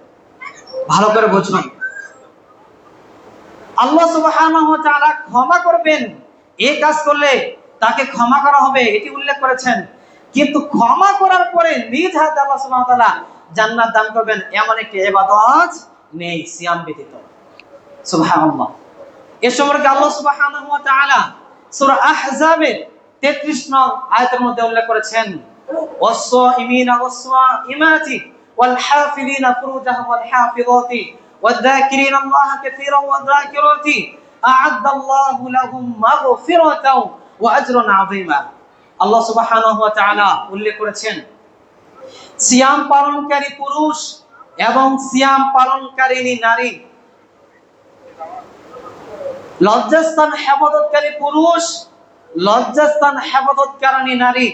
A: ভালো করে বুঝুন, আল্লাহ সুবহানাহু ওয়া তাআলা ক্ষমা করবেন, এই কাজ করলে তাকে ক্ষমা করা হবে, এটি উল্লেখ করেছেন, কিন্তু ক্ষমা করার পরে নিজ হাতে আল্লাহ সুবহানাহু ওয়া তাআলা জান্নাত দান করবেন এমন একটি ইবাদত নেই সিয়াম ব্যতীত। সুবহানাল্লাহ। এ সম্পর্কে আল্লাহ সুবহানাহু ওয়া তাআলা সূরা আহজাবের 33 নং আয়াতের মধ্যে উল্লেখ করেছেন, ওয়াস-সাইমিনা ওয়াস-সাইমাতি ওয়াল-হাফিযিনা ফুরুজাহুম ওয়াল-হাফিযাতি ওয়ায-যাকিরিনা আল্লাহা কাসীরান ওয়ায-যাকিরাতি আ'আদ্দাল্লাহু লাহুম মাগফিরাতাও ওয়া আজরান আযীমা। আল্লাহ সুবহানাহু ওয়া তাআলা উল্লেখ করেছেন সিয়াম পালনকারী পুরুষ এবং সিয়াম পালনকারিণী নারী, লজ্জাস্থান হেফাজতকারী পুরুষ, লজ্জাস্থান হেফাজতকারিণী নারী,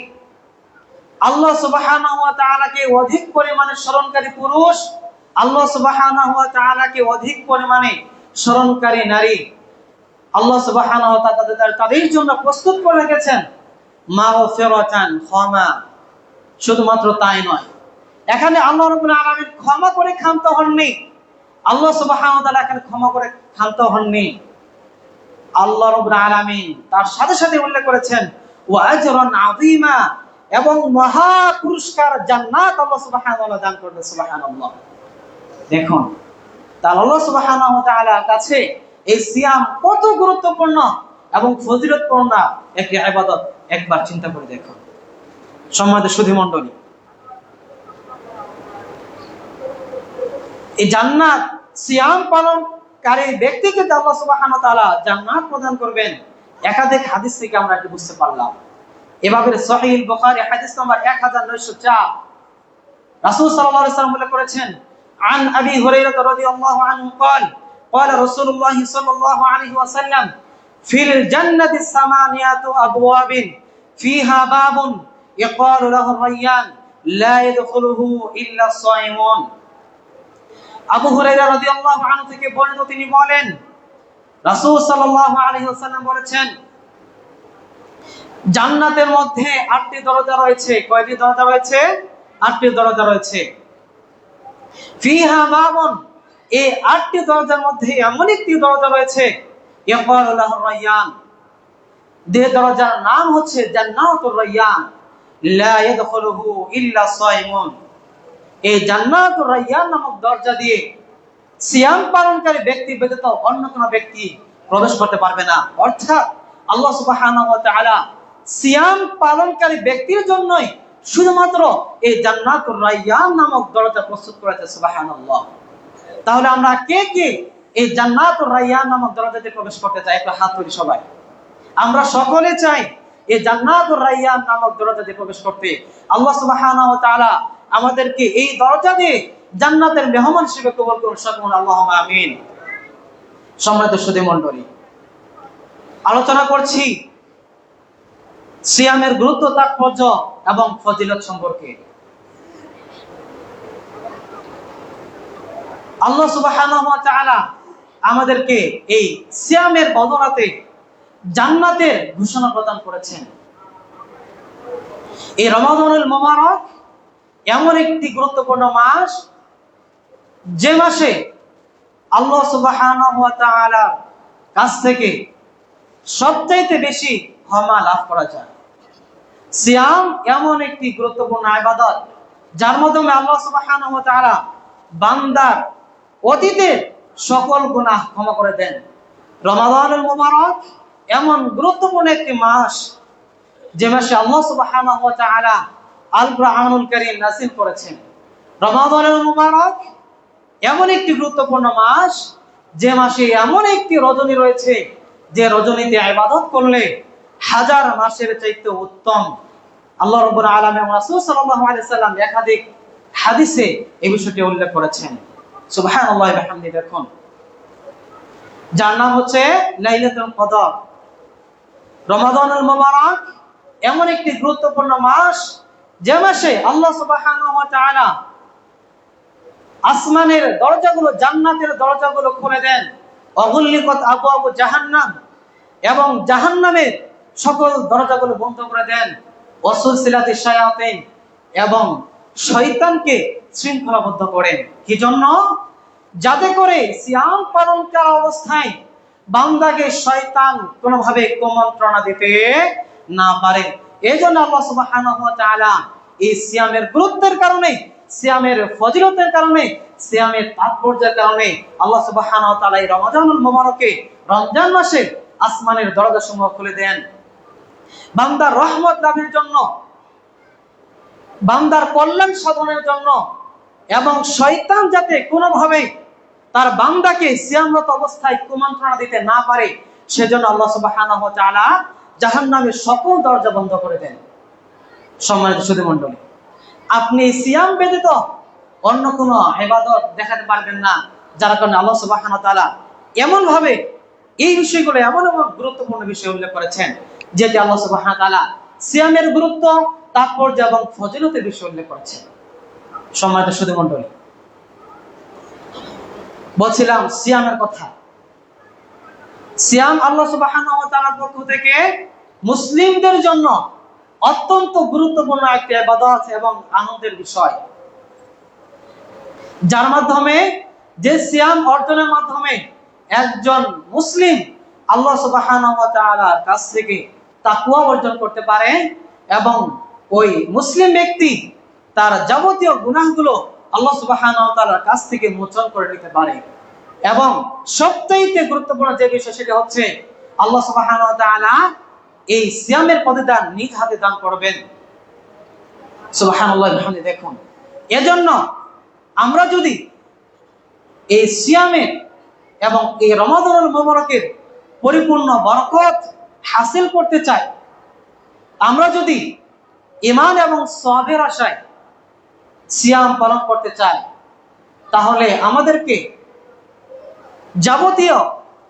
A: আল্লাহ সুবহানাহু ওয়া তাআলাকে অধিক পরিমাণে স্মরণকারী পুরুষ, আল্লাহ সুবহানাহু ওয়া তাআলাকে অধিক পরিমাণে স্মরণকারী নারী, আল্লাহ সুবহানাহু ওয়া তাআলা তাদের জন্য প্রস্তুত করে রেখেছেন মাগফিরাতান, ক্ষমা। শুধুমাত্র তাই নয়, এখানে আল্লাহ রাব্বুল আলামিন ক্ষমা করে ক্ষান্ত হননি। আল্লাহ সুবহানাহু ওয়া তাআলা এখানে ক্ষমা করে ক্ষান্ত হননি, আল্লাহ রাব্বুল আলামিন তার সাথে সাথে উল্লেখ করেছেন ওয়া আজরান আযীমা, এবং মহা পুরস্কার জান্নাত আল্লাহ সুবহানাহু ওয়া তাআলা দান করবেন। সুবহানাল্লাহ। দেখুন তাহলে আল্লাহ সুবহানাহু ওয়া তাআলার কাছে এই সিয়াম কত গুরুত্বপূর্ণ এবং ফজিলতপূর্ণ একটি ইবাদত, একবার চিন্তা করে দেখুন। সম্মানিত সুধী মণ্ডলী, এই জান্নাত সিয়াম পালনকারী ব্যক্তিকে আল্লাহ সুবহানাহু ওয়া তাআলা জান্নাত প্রদান করবেন একাধিক হাদিস থেকে আমরা এটি বুঝতে পারলাম। এভাবে সহিহ বুখারী হাদিস নম্বর 1904 রাসূল সাল্লাল্লাহু আলাইহি ওয়াসাল্লাম উল্লেখ করেছেন, আন আবি হুরায়রা রাদিয়াল্লাহু আনহু قال قال رسول الله صلى الله عليه وسلم في الجنة 8 أبواب فيها باب يقال له الريان لا يدخله إلا الصائمون। আবু হুরায়রা রাদিয়াল্লাহু আনহু থেকে বর্ণিত, তিনি বলেন রাসূল সাল্লাল্লাহু আলাইহি ওয়াসাল্লাম বলেছেন, জান্নাতের মধ্যে 8টি দরজা রয়েছে। কয়টি দরজা রয়েছে? 8টি দরজা রয়েছে। ফিহা বাবুন, এই 8টি দরজার মধ্যে এমন একটি দরজা রয়েছে ইয়াকালু লাহু রায়্যান, যে দরজার নাম হচ্ছে জান্নাতুর রায়্যান, লা ইয়াদখুলুহু ইল্লা সাইমুন। এই জান্নাতুর রায়্যান নামক দরজা দিয়ে সিয়াম পালনকারী ব্যক্তি ব্যতীত অন্য কোনো ব্যক্তি প্রবেশ করতে পারবে না। অর্থাৎ আল্লাহ সুবহানাহু ওয়া তাআলা সিয়াম পালনকারী ব্যক্তির জন্যই শুধুমাত্র এই জান্নাতুর রায়্যান নামক দরজা প্রস্তুত করেছে। সুবহানাল্লাহ। তাহলে আমরা কে কে এই জান্নাতুর রায়্যান নামক দরজাতে প্রবেশ করতে চাই? একটু হাত তুলি সবাই। আমরা সকলে চাই এই জান্নাতুর রাইয়ান নামক দরজা দিয়ে প্রবেশ করতে। আল্লাহ সুবহানাহু ওয়া তাআলা আমাদেরকে এই দরজা দিয়ে জান্নাতের মেহমান হিসেবে কবুল করুন, সকলে আল্লাহুম্মা আমিন। সম্মানিত সুধী মণ্ডলী, আলোচনা করছি সিয়ামের গুরুত্ব, তাৎপর্য এবং ফজিলত সম্পর্কে। আল্লাহ সুবহানাহু ওয়া তাআলা আমাদেরকে এই সিয়ামের বদলাতে জান্নাতের ঘোষণা প্রদান করেছেন। এই রমাদানুল মুবারক এমন একটি গুরুত্বপূর্ণ মাস, যে মাসে আল্লাহ সুবহানাহু ওয়া তাআলার কাছ থেকে সবচাইতে বেশি ক্ষমা লাভ করা যায়। সিয়াম এমন একটি গুরুত্বপূর্ণ ইবাদত, যার মাধ্যমে আল্লাহ সুবহানাহু ওয়া তাআলা বান্দার অতীতের সকল গুনাহ ক্ষমা করে দেন। রমাদানুল মুবারক এমন গুরুত্বপূর্ণ একটি মাস, যে মাসে আল্লাহ সুবহানাহু ওয়া তাআলা আল কুরআনুল কারীম নাযিল করেছেন। রমাদানুল মুবারক এমন একটি গুরুত্বপূর্ণ মাস, যে মাসে এমন একটি রজনী রয়েছে, যে রজনীতে ইবাদত করলে হাজার মাসের চাইতে উত্তম। আল্লাহ রাব্বুল আলামিন রাসূল সাল্লাল্লাহু আলাইহি সাল্লাম একাধিক হাদিসে এই বিষয়টি উল্লেখ করেছেন। সুবহানাল্লাহ ওয়া বিহামদিহি। দেখুন, যার নাম হচ্ছে লাইলাতুল কদর। রমাদানুল মুবারক এমন একটি গুরুত্বপূর্ণ মাস, যে মাসে আল্লাহ সুবহানাহু ওয়া তাআলা আসমানের দরজাগুলো, জান্নাতের দরজাগুলো খুলে দেন। অগুল্লিকাত আবওয়াবু জাহান্নাম, এবং জাহান্নামের সকল দরজাগুলো বন্ধ করে দেন। ওয়াসুলসিলাতিশ শায়াতিন, এবং শয়তানকে শৃঙ্খলাবদ্ধ করেন। কি জন্য? যাতে করে সিয়াম পালন করা অবস্থায় বান্দাকে শয়তান কোনোভাবে কুমন্ত্রণা দিতে না পারে। এই জন্য আল্লাহ সুবহানাহু ওয়া তাআলা এই সিয়ামের গুরুত্বের কারণে, সিয়ামের ফজিলতের কারণে, সিয়ামের তাৎপর্যের কারণে আল্লাহ সুবহানাহু ওয়া তাআলা এই রমাদানুল মুবারকে, রমজান মাসে আসমানের দরজাসমূহ খুলে দেন বান্দার রহমত লাভের জন্য, বান্দার কল্যাণ সাধনের জন্য, এবং শয়তান যাতে কোনোভাবে তার বান্দাকে সিয়ামরত অবস্থায় কুমন্ত্রণা দিতে না পারে, সেজন্য আল্লাহ সুবহানাহু ওয়া তাআলা জাহান্নামের সকল দরজা বন্ধ করে দেন। সম্মানিত সুধী মণ্ডলী, আপনি সিয়াম ব্যতীত অন্য কোনো ইবাদত দেখাতে পারবেন না, যার কারণে আল্লাহ সুবহানাহু ওয়া তাআলা এমন ভাবে এই বিষয়গুলো, এমন এমন গুরুত্বপূর্ণ বিষয় উল্লেখ করেছেন, যেটি আল্লাহ সুবহানাহু ওয়া তাআলা সিয়ামের গুরুত্ব, তাৎপর্য এবং ফজিলতের বিষয় উল্লেখ করেছেন। সম্মানিত সুধী মণ্ডলী, বলছিলাম সিয়ামের কথা। সিয়াম আল্লাহ সুবহানাহু ওয়া তাআলার পক্ষ থেকে মুসলিমদের জন্য অত্যন্ত গুরুত্বপূর্ণ একটি ইবাদত এবং আনন্দের বিষয়, যার মাধ্যমে, যে সিয়াম অর্জনের মাধ্যমে একজন মুসলিম আল্লাহ সুবহানাহু ওয়া তাআলার কাছ থেকে তাকওয়া অর্জন করতে পারে, এবং ওই মুসলিম ব্যক্তি তার যাবতীয় গুনাহগুলো আল্লাহ সুবহানাহু ওয়া তাআলার কাছ থেকে মোচন করে নিতে পারে। এবং সবচেয়ে গুরুত্বপূর্ণ যে বিষয়, সেটা হচ্ছে আল্লাহ সুবহানাহু ওয়া তাআলা এই সিয়ামের প্রতিদান নিজ হাতে দান করবেন। সুবহানাল্লাহ ওয়া বিহামদিহি। দেখুন, এজন্য আমরা যদি এই সিয়ামের এবং এই রমাদানুল মুবারকের পরিপূর্ণ বরকত হাসিল করতে চাই, আমরা যদি ঈমান এবং সওয়াবের আশায় সিয়াম পালন করতে চাই, তাহলে আমাদেরকে যাবতীয়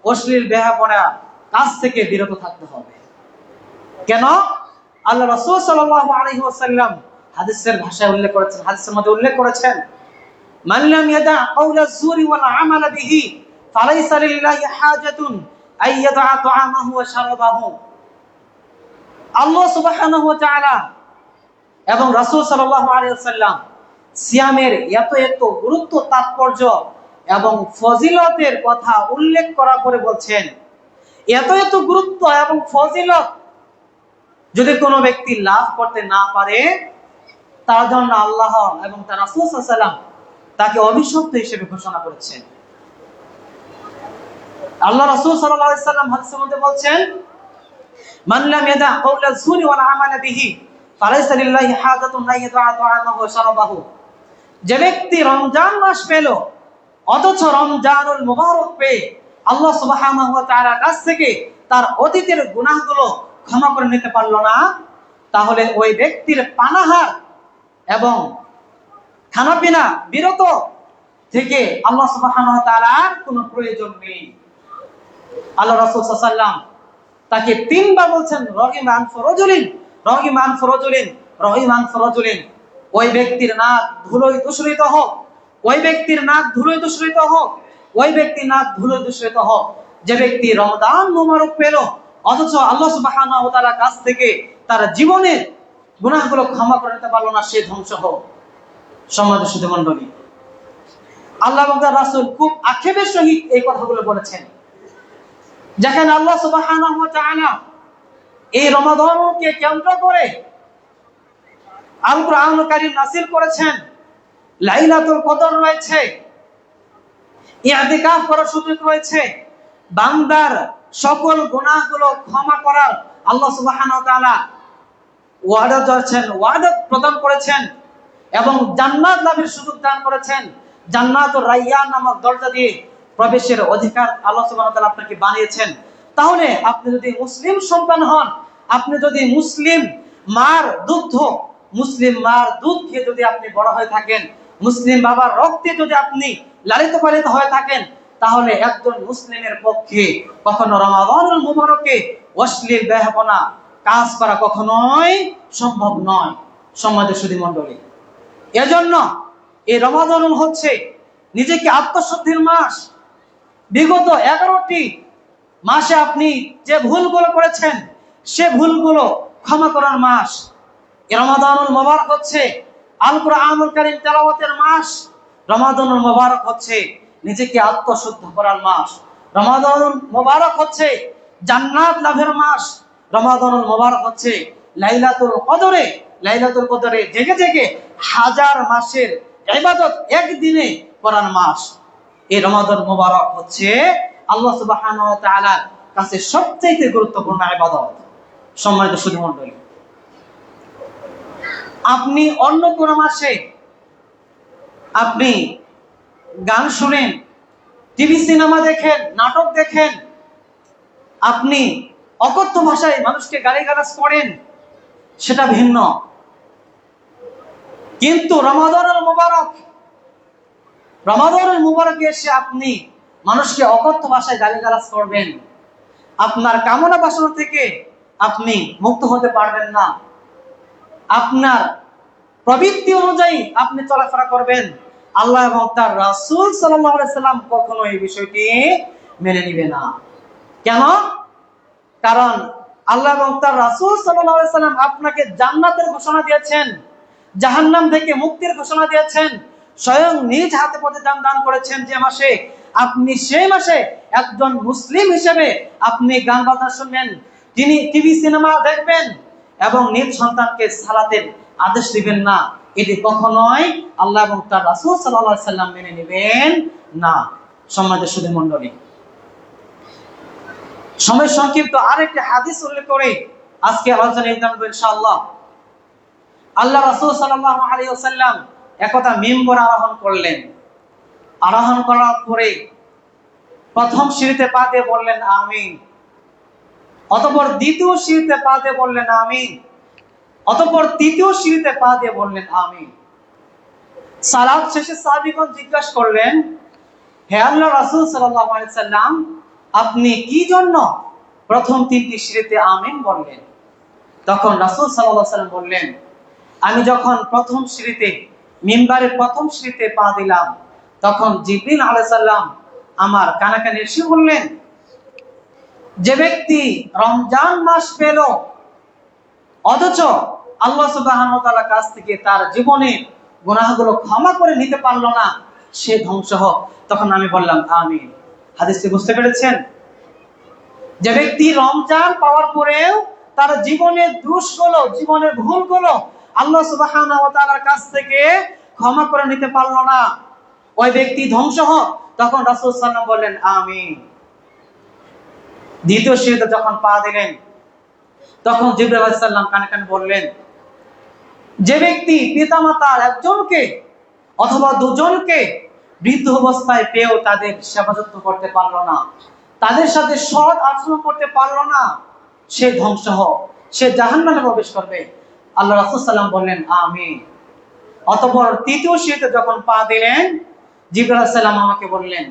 A: অশ্লীল বেহাপনা কাজ থেকে বিরত থাকতে হবে। কেন? আল্লাহ রাসূল সাল্লাল্লাহু আলাইহি ওয়াসাল্লাম হাদিসের ভাষায় উল্লেখ করেছেন, হাদিসের মধ্যে উল্লেখ করেছেন, মান লাম ইয়াদা কাওলা যুরি ওয়াল আমালা বিহি ফালাইসা লিল্লাহি হাজাতুন আই ইয়াদা তাআমাহু ওয়া শারাবাহু। আল্লাহ সুবহানাহু ওয়া তাআলা এবং রাসূল সাল্লাল্লাহু আলাইহি ওয়াসাল্লাম সিয়ামের এত এত গুরুত্ব, তাৎপর্য এবং ফজিলতের কথা উল্লেখ করার পরে বলছেন, এত এত গুরুত্ব এবং ফজিলত যদি কোনো ব্যক্তি লাভ করতে না পারে, তার জন্য আল্লাহ এবং তার রাসূল সাল্লাল্লাহু আলাইহি ওয়াসাল্লাম তাকে অভিশপ্ত হিসেবে ঘোষণা করেছেন। আল্লাহ রাসূল সাল্লাল্লাহু আলাইহি ওয়াসাল্লাম হাদিসের মধ্যে বলছেন, মান লাম ইয়াদা কাওলা যুরি ওয়াল আমালা বিহি ফালাইসা লিল্লাহি হাজাতুন লা ইয়াদা তাআমাহু ওয়া শারাবাহু। যে ব্যক্তি রমজান মাস পেল, অথচ রমজানুল মুবারক পেয়ে আল্লাহ সুবহানাহু ওয়া তাআলার কাছ থেকে তার অতীতের গুনাহগুলো ক্ষমা করে নিতে পারলো না, তাহলে ওই ব্যক্তির পানাহার এবং খানাপিনা বিরত থেকে আল্লাহ সুবহানাহু ওয়া তাআলার কোনো প্রয়োজন নেই। আল্লাহ রাসূল সাল্লাল্লাহু আলাইহি ওয়াসাল্লাম তাকে তিনবার বলছেন রহিমান ফরজুলিন, রহিমান ফরজুলিন, রহিমান ফরজুলিন। ওই ব্যক্তির নাক ধুলোয় দূষিত হোক, ওই ব্যক্তির নাক ধুলোয় দূষিত হোক, ওই ব্যক্তির নাক ধুলোয় দূষিত হোক, যে ব্যক্তি রমজান মুবারক পেল অথচ আল্লাহ সুবহানাহু ওয়া তাআলার কাছ থেকে তার জীবনের গুনাহগুলো ক্ষমা করে নিতে পারলো না, সে ধ্বংস হোক। সম্মানিত সুধী মণ্ডলী, আল্লাহ এবং তার রাসূল খুব আক্ষেপের সহিত এই কথাগুলো বলেছেন। যেখানে আল্লাহ সুবহানাহু ওয়া তাআলা এই রমাদানকে কেন্দ্র করে আল কুরআনুল কারীম নাযিল করেছেন, লাইলাতুল কদর রয়েছে, ইতিকাফ করার সুযোগ রয়েছে, বান্দার সকল গুনাহগুলো ক্ষমা করার আল্লাহ সুবহানাহু ওয়া তাআলা ওয়াদা করেছেন, ওয়াদা প্রদান করেছেন এবং জান্নাত লাভের সুযোগ দান করেছেন। জান্নাতুর রায়্যান নামক দরজা দিয়ে প্রবেশের অধিকার আল্লাহ সুবহানাহু ওয়া তাআলা আপনাকে বানিয়েছেন। তাহলে আপনি যদি মুসলিম সন্তান হন, আপনি যদি মুসলিম মার দুধ খেয়ে যদি আপনি বড় হয়ে থাকেন, মুসলিম বাবার রক্তে যদি আপনি লালিত পালিত হয়ে থাকেন, তাহলে একজন মুসলিমের পক্ষে কখনো রমাদানুল মুবারকে অশ্লীল বেহাপনা কাজ করা কখনোই সম্ভব নয়। সম্মানিত সুধী মণ্ডলী, এজন্য এই রমাদানুল হচ্ছে নিজেকে আত্মশুদ্ধির মাস। বিগত 11টি মাসে আপনি যে ভুলগুলো করেছেন সে ভুলগুলো ক্ষমা করার মাস। রমাদানুল মুবারক হচ্ছে আল কুরআনুল কারীম তেলাওয়াতের মাস। রমাদানুল মুবারক হচ্ছে নিজেকে আত্মশুদ্ধ করার মাস। রমাদানুল মুবারক হচ্ছে জান্নাত লাভের মাস। রমাদানুল মুবারক হচ্ছে লাইলাতুল কদরে জেগে জেগে হাজার মাসের ইবাদত একদিনে করার মাস। এই রমাদান মুবারক হচ্ছে আল্লাহ সুবহানাহু ওয়া তাআলার কাছে সবচেয়ে গুরুত্বপূর্ণ ইবাদত। সম্মানিত সুধী মণ্ডলী, আপনি অন্য কোন মাসে আপনি গান শুনেন, টিভি সিনেমা দেখেন, নাটক দেখেন, আপনি অকথ্য ভাষায় মানুষকে গালিগালাজ করেন, সেটা ভিন্ন। কিন্তু রমাদানুল মুবারকে এসে আপনি মানুষকে অকথ্য ভাষায় গালিগালাজ করবেন, আপনার কামনা বাসনা থেকে আপনি মুক্ত হতে পারবেন না। আপনার প্রবৃত্তি অনুযায়ী আপনি চলাফেরা করবেন, আল্লাহ এবং তার রাসূল সাল্লাল্লাহু আলাইহি সাল্লাম কখনো এই বিষয়টি মেনে নিবে না। কেন? কারণ আল্লাহ এবং তার রাসূল সাল্লাল্লাহু আলাইহি সাল্লাম আপনাকে জান্নাতের ঘোষণা দিয়েছেন, জাহান্নাম থেকে মুক্তির ঘোষণা দিয়েছেন, স্বয়ং নিজ হাতে প্রতিদান দান করেছেন যে মাসে আপনি সেই মাসে একজন মুসলিম হিসেবে আপনি গান বাজনা শুনবেন, তিনি টিভি সিনেমা দেখবেন এবং নিজ সন্তানকে সালাতের আদেশ দিবেন না। এটি কখনোই আল্লাহ এবং তার রাসূল সাল্লাল্লাহু আলাইহি সাল্লাম মেনে নেবেন না। সম্মানিত সুধী মণ্ডলী, সময় সংক্ষিপ্ত আরেকটি হাদিস উল্লেখ করে আজকে আলোচনা ইনশাআল্লাহ। আল্লাহ রাসূল সাল্লাল্লাহু আলাইহি ওয়াসাল্লাম একদা মিম্বর আরোহণ করলেন। আরোহণ করার পরে প্রথম সিঁড়িতে পা দিয়ে বললেন আমিন, অতঃপর দ্বিতীয় সিঁড়িতে পা দিয়ে বললেন আমিন, অতঃপর তৃতীয় সিঁড়িতে পা দিয়ে বললেন আমিন। সালাত শেষে সাহাবীগণ জিজ্ঞাসা করলেন, হে আল্লাহর রাসূল সাল্লাল্লাহু আলাইহি সাল্লাম, আপনি কি জন্য প্রথম তিনটি সিঁড়িতে আমিন বললেন? তখন রাসূল সাল্লাল্লাহু আলাইহি সাল্লাম বললেন, আমি যখন প্রথম সিঁড়িতে মিম্বারের প্রথম সিঁড়িতে পা দিলাম তখন জিবরিল আলাইহিস সালাম আমার কানে এসে বললেন, যে ব্যক্তি রমজান মাস পেল অথচ আল্লাহ সুবহানাহু ওয়া তাআলার কাছ থেকে তার জীবনের গুনাহগুলো ক্ষমা করে নিতে পারলো না, সে ধ্বংস হোক। তখন আমি বললাম আমিন। হাদিসটি বুঝতে পেরেছেন? যে ব্যক্তি রমজান পাওয়ার পরেও তার জীবনের দোষগুলো, জীবনের ভুলগুলো আল্লাহ সুবহানাহু ওয়া তাআলার কাছ থেকে ক্ষমা করে নিতে পারলো না, ওই ব্যক্তি ধ্বংস হোক। তখন রাসূল সাল্লাল্লাহু আলাইহি ওয়াসাল্লাম বললেন আমিন। দ্বিতীয় সিঁড়িতে যখন পা দিলেন তখন জিবরাইল আলাইহিস সালাম কানে বললেন, যে ব্যক্তি পিতামাতার একজনকে অথবা দুজনকে বৃদ্ধ অবস্থায় পেয়েও তাদের সেবা যত্ন করতে পারলো না, তাদের সাথে সৎ আচরণ করতে পারলো না, সে ধ্বংস হোক, সে জাহান্নামে প্রবেশ করবে। আল্লাহ রাসূল সাল্লাল্লাহু আলাইহি ওয়াসাল্লাম বললেন আমিন। অতঃপর তৃতীয় সিঁড়িতে যখন পা দিলেন, জিবরাইল আলাইহিস সালাম আমাকে বললেন,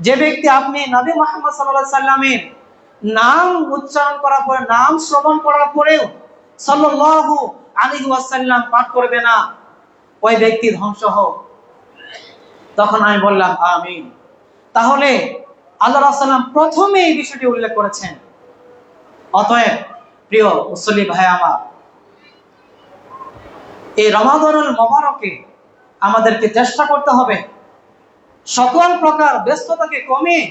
A: যে ব্যক্তি আপনি নবী মুহাম্মদ সাল্লাল্লাহু আলাইহি সাল্লামের নাম উচ্চারণ করার পরে, নাম শ্রবণ করার পরেও সাল্লাল্লাহু আলাইহি ওয়াসাল্লাম পাঠ করবে না, ওই ব্যক্তি ধ্বংস হোক। তখন আমি বললাম আমিন। তাহলে আল্লাহ রাসূল সাল্লাল্লাহু আলাইহি ওয়াসাল্লাম প্রথমে এই বিষয়টি উল্লেখ করেছেন। অতএব প্রিয় মুসল্লি ভাই আমার, এই রমাদানুল মুবারকে আমাদেরকে চেষ্টা করতে হবে সকল প্রকার ব্যস্ততাকে কমিয়ে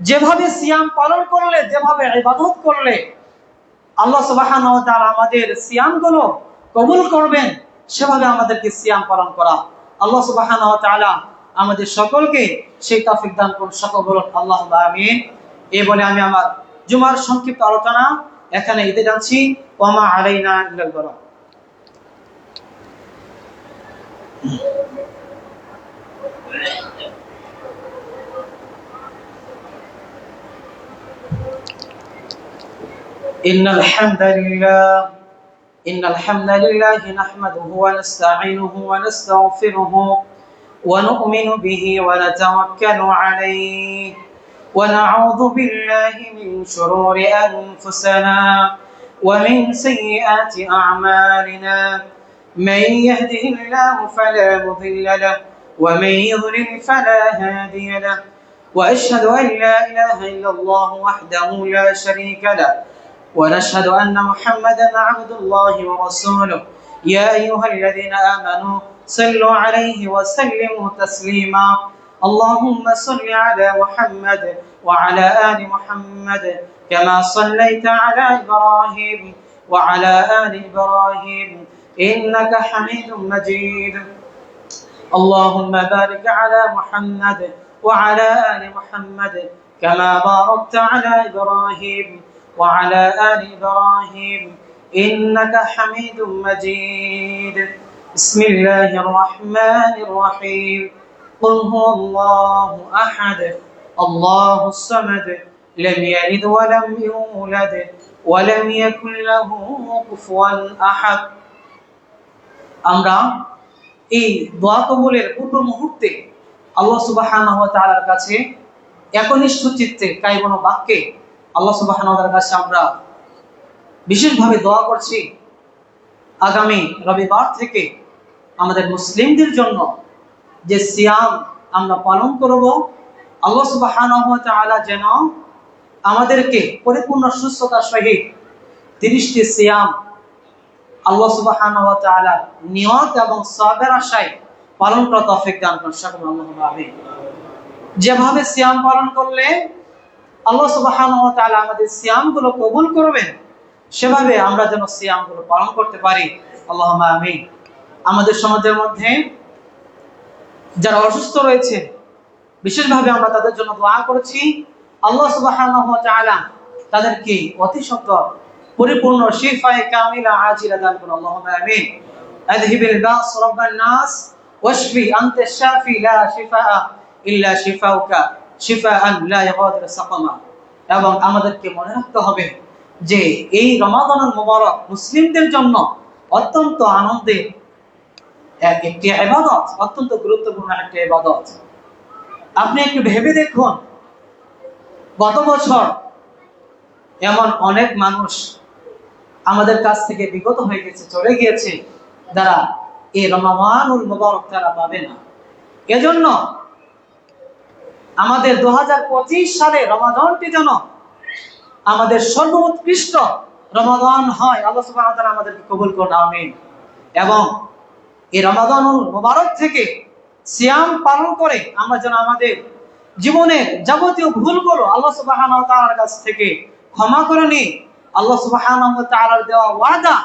A: যেভাবে সিয়াম পালন করলে, যেভাবে ইবাদত করলে আল্লাহ সুবহানাহু ওয়া তাআলা আমাদের সিয়ামগুলো কবুল করবেন, সেভাবে আমাদেরকে সিয়াম পালন করা। আল্লাহ সুবহানাহু ওয়া তাআলা আমাদের সকলকে সেই তৌফিক দান করুন। সকল বলুন আল্লাহুম্মা আমিন। এই বলে আমি আমার জুমার সংক্ষিপ্ত আলোচনা এখানে ঈদে যাচ্ছি। ওয়া মা আলাইনা ইল্লাল বালাগ। إن الحمد لله نحمده ونستعينه ونستغفره ونؤمن به ونتوكل عليه ونعوذ بالله من شرور أنفسنا ومن سيئات أعمالنا من يهده الله فلا مضل له ومن يضلل فلا هادي له وأشهد أن لا إله إلا الله وحده لا شريك له ونشهد أن محمدا عبد الله ورسوله يا أيها الذين آمنوا صلوا عليه وسلموا تسليما اللهم صل على محمد وعلى آل محمد كما صليت على إبراهيم وعلى آل إبراهيم إنك حميد مجيد اللهم بارك على محمد وعلى آل محمد كما باركت على إبراهيم وعلى آل إبراهيم إنك حميد مجيد بسم الله الرحمن الرحيم قل هو الله أحد الله الصمد لم يلد ولم يولد ولم يكن له كفوا أحد আমরা এই দোয়া কবুলের পূর্ব মুহূর্তে আল্লাহ সুবহানাহু ওয়া তাআলার কাছে একনিষ্ঠ চিত্তে কায়মন বাক্যে আল্লাহ সুবহানাহু ওয়া তাআলার কাছে আমরা বিশেষভাবে দোয়া করছি, আগামী রবিবার থেকে আমাদের মুসলিমদের জন্য যে সিয়াম আমরা পালন করব, আল্লাহ সুবহানাহু ওয়া তাআলা যেন আমাদেরকে পরিপূর্ণ সুস্থতার সহিত 30টি সিয়াম আল্লাহ সুবহানাহু ওয়া তাআলা নিয়ত এবং সওয়াবের আশায় পালন করার তৌফিক দান করুন। সকলে আল্লাহুম্মা আমিন। যেভাবে সিয়াম পালন করলে আল্লাহ সুবহানাহু ওয়া তাআলা আমাদের সিয়ামগুলো কবুল করবেন, সেভাবে আমরা যেন সিয়ামগুলো পালন করতে পারি। আল্লাহুম্মা আমিন। আমাদের সমাজের মধ্যে যারা অসুস্থ রয়েছে, বিশেষভাবে আমরা তাদের জন্য দোয়া করেছি। আল্লাহ সুবহানাহু ওয়া তাআলা তাদেরকে অতি সত্বর পরিপূর্ণ শিফায়ে কামিলা আজিলা দান করুন। আল্লাহুম্মা আমিন। আযহিবিল বাস রাব্বান নাস ওয়াশফি আনতা শাফি লা শিফাআ ইল্লা শিফাউকা শিফাআন লা ইয়াগাদিরু সাকামা। এবং আমাদেরকে মনে রাখতে হবে যে এই রমাদানুল মুবারক মুসলিমদের জন্য অত্যন্ত আনন্দের একটি ইবাদত, অত্যন্ত গুরুত্বপূর্ণ একটি ইবাদত। আপনি একটু ভেবে দেখুন, গত বছর এমন অনেক মানুষ আমাদের কাছ থেকে বিগত হয়ে গেছে, চলে গিয়েছে, যারা এই রমাদানুল মুবারক তারা পাবে না। এজন্য আমাদের 2025 সালে রমাদানটি যেন আমাদের সর্বোৎকৃষ্ট রমাদান হয়। আল্লাহ সুবহানাহু ওয়া তাআলা আমাদেরকে কবুল করুন, আমিন। এবং এই রমাদানুল মুবারক থেকে সিয়াম পালন করে আমরা যেন আমাদের জীবনের যাবতীয় ভুলগুলো আল্লাহ সুবহানাহু ওয়া তাআলার কাছ থেকে ক্ষমা করে নিই। আল্লাহ সুবহানাহু ওয়া তাআলার দেওয়া ওয়াদা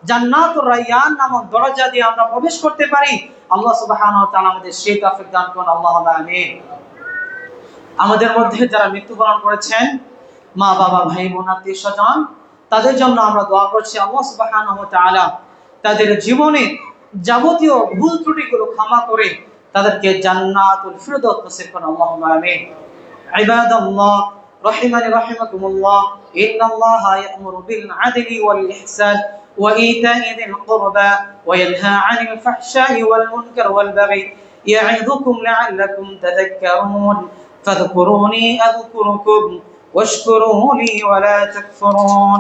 A: জান্নাতুর রায়্যান নামক দরজা দিয়ে আমরা প্রবেশ করতে পারি। আল্লাহ সুবহানাহু ওয়া তাআলা আমাদের সেই তৌফিক দান করুন। আল্লাহুম্মা আমিন। আমাদের মধ্যে যারা মৃত্যুবরণ করেছেন, মা বাবা, ভাই বোন, আত্মীয় স্বজন, তাদের জন্য আমরা দোয়া করছি আল্লাহ সুবহানাহু ওয়া তাআলা তাদের জীবনে যাবতীয় ভুল ত্রুটিগুলো ক্ষমা করে তাদেরকে জান্নাতুল ফিরদাউস নসিব করুন। আল্লাহুম্মা আমিন। ইবাদাল্লাহ رحمني رحمكم الله إن الله يأمر بالعدل والإحسان وإيتاء ذي القربى وينهى عن الفحشاء والمنكر والبغي يعظكم لعلكم تذكرون فاذكروني أذكركم واشكروا لي ولا تكفرون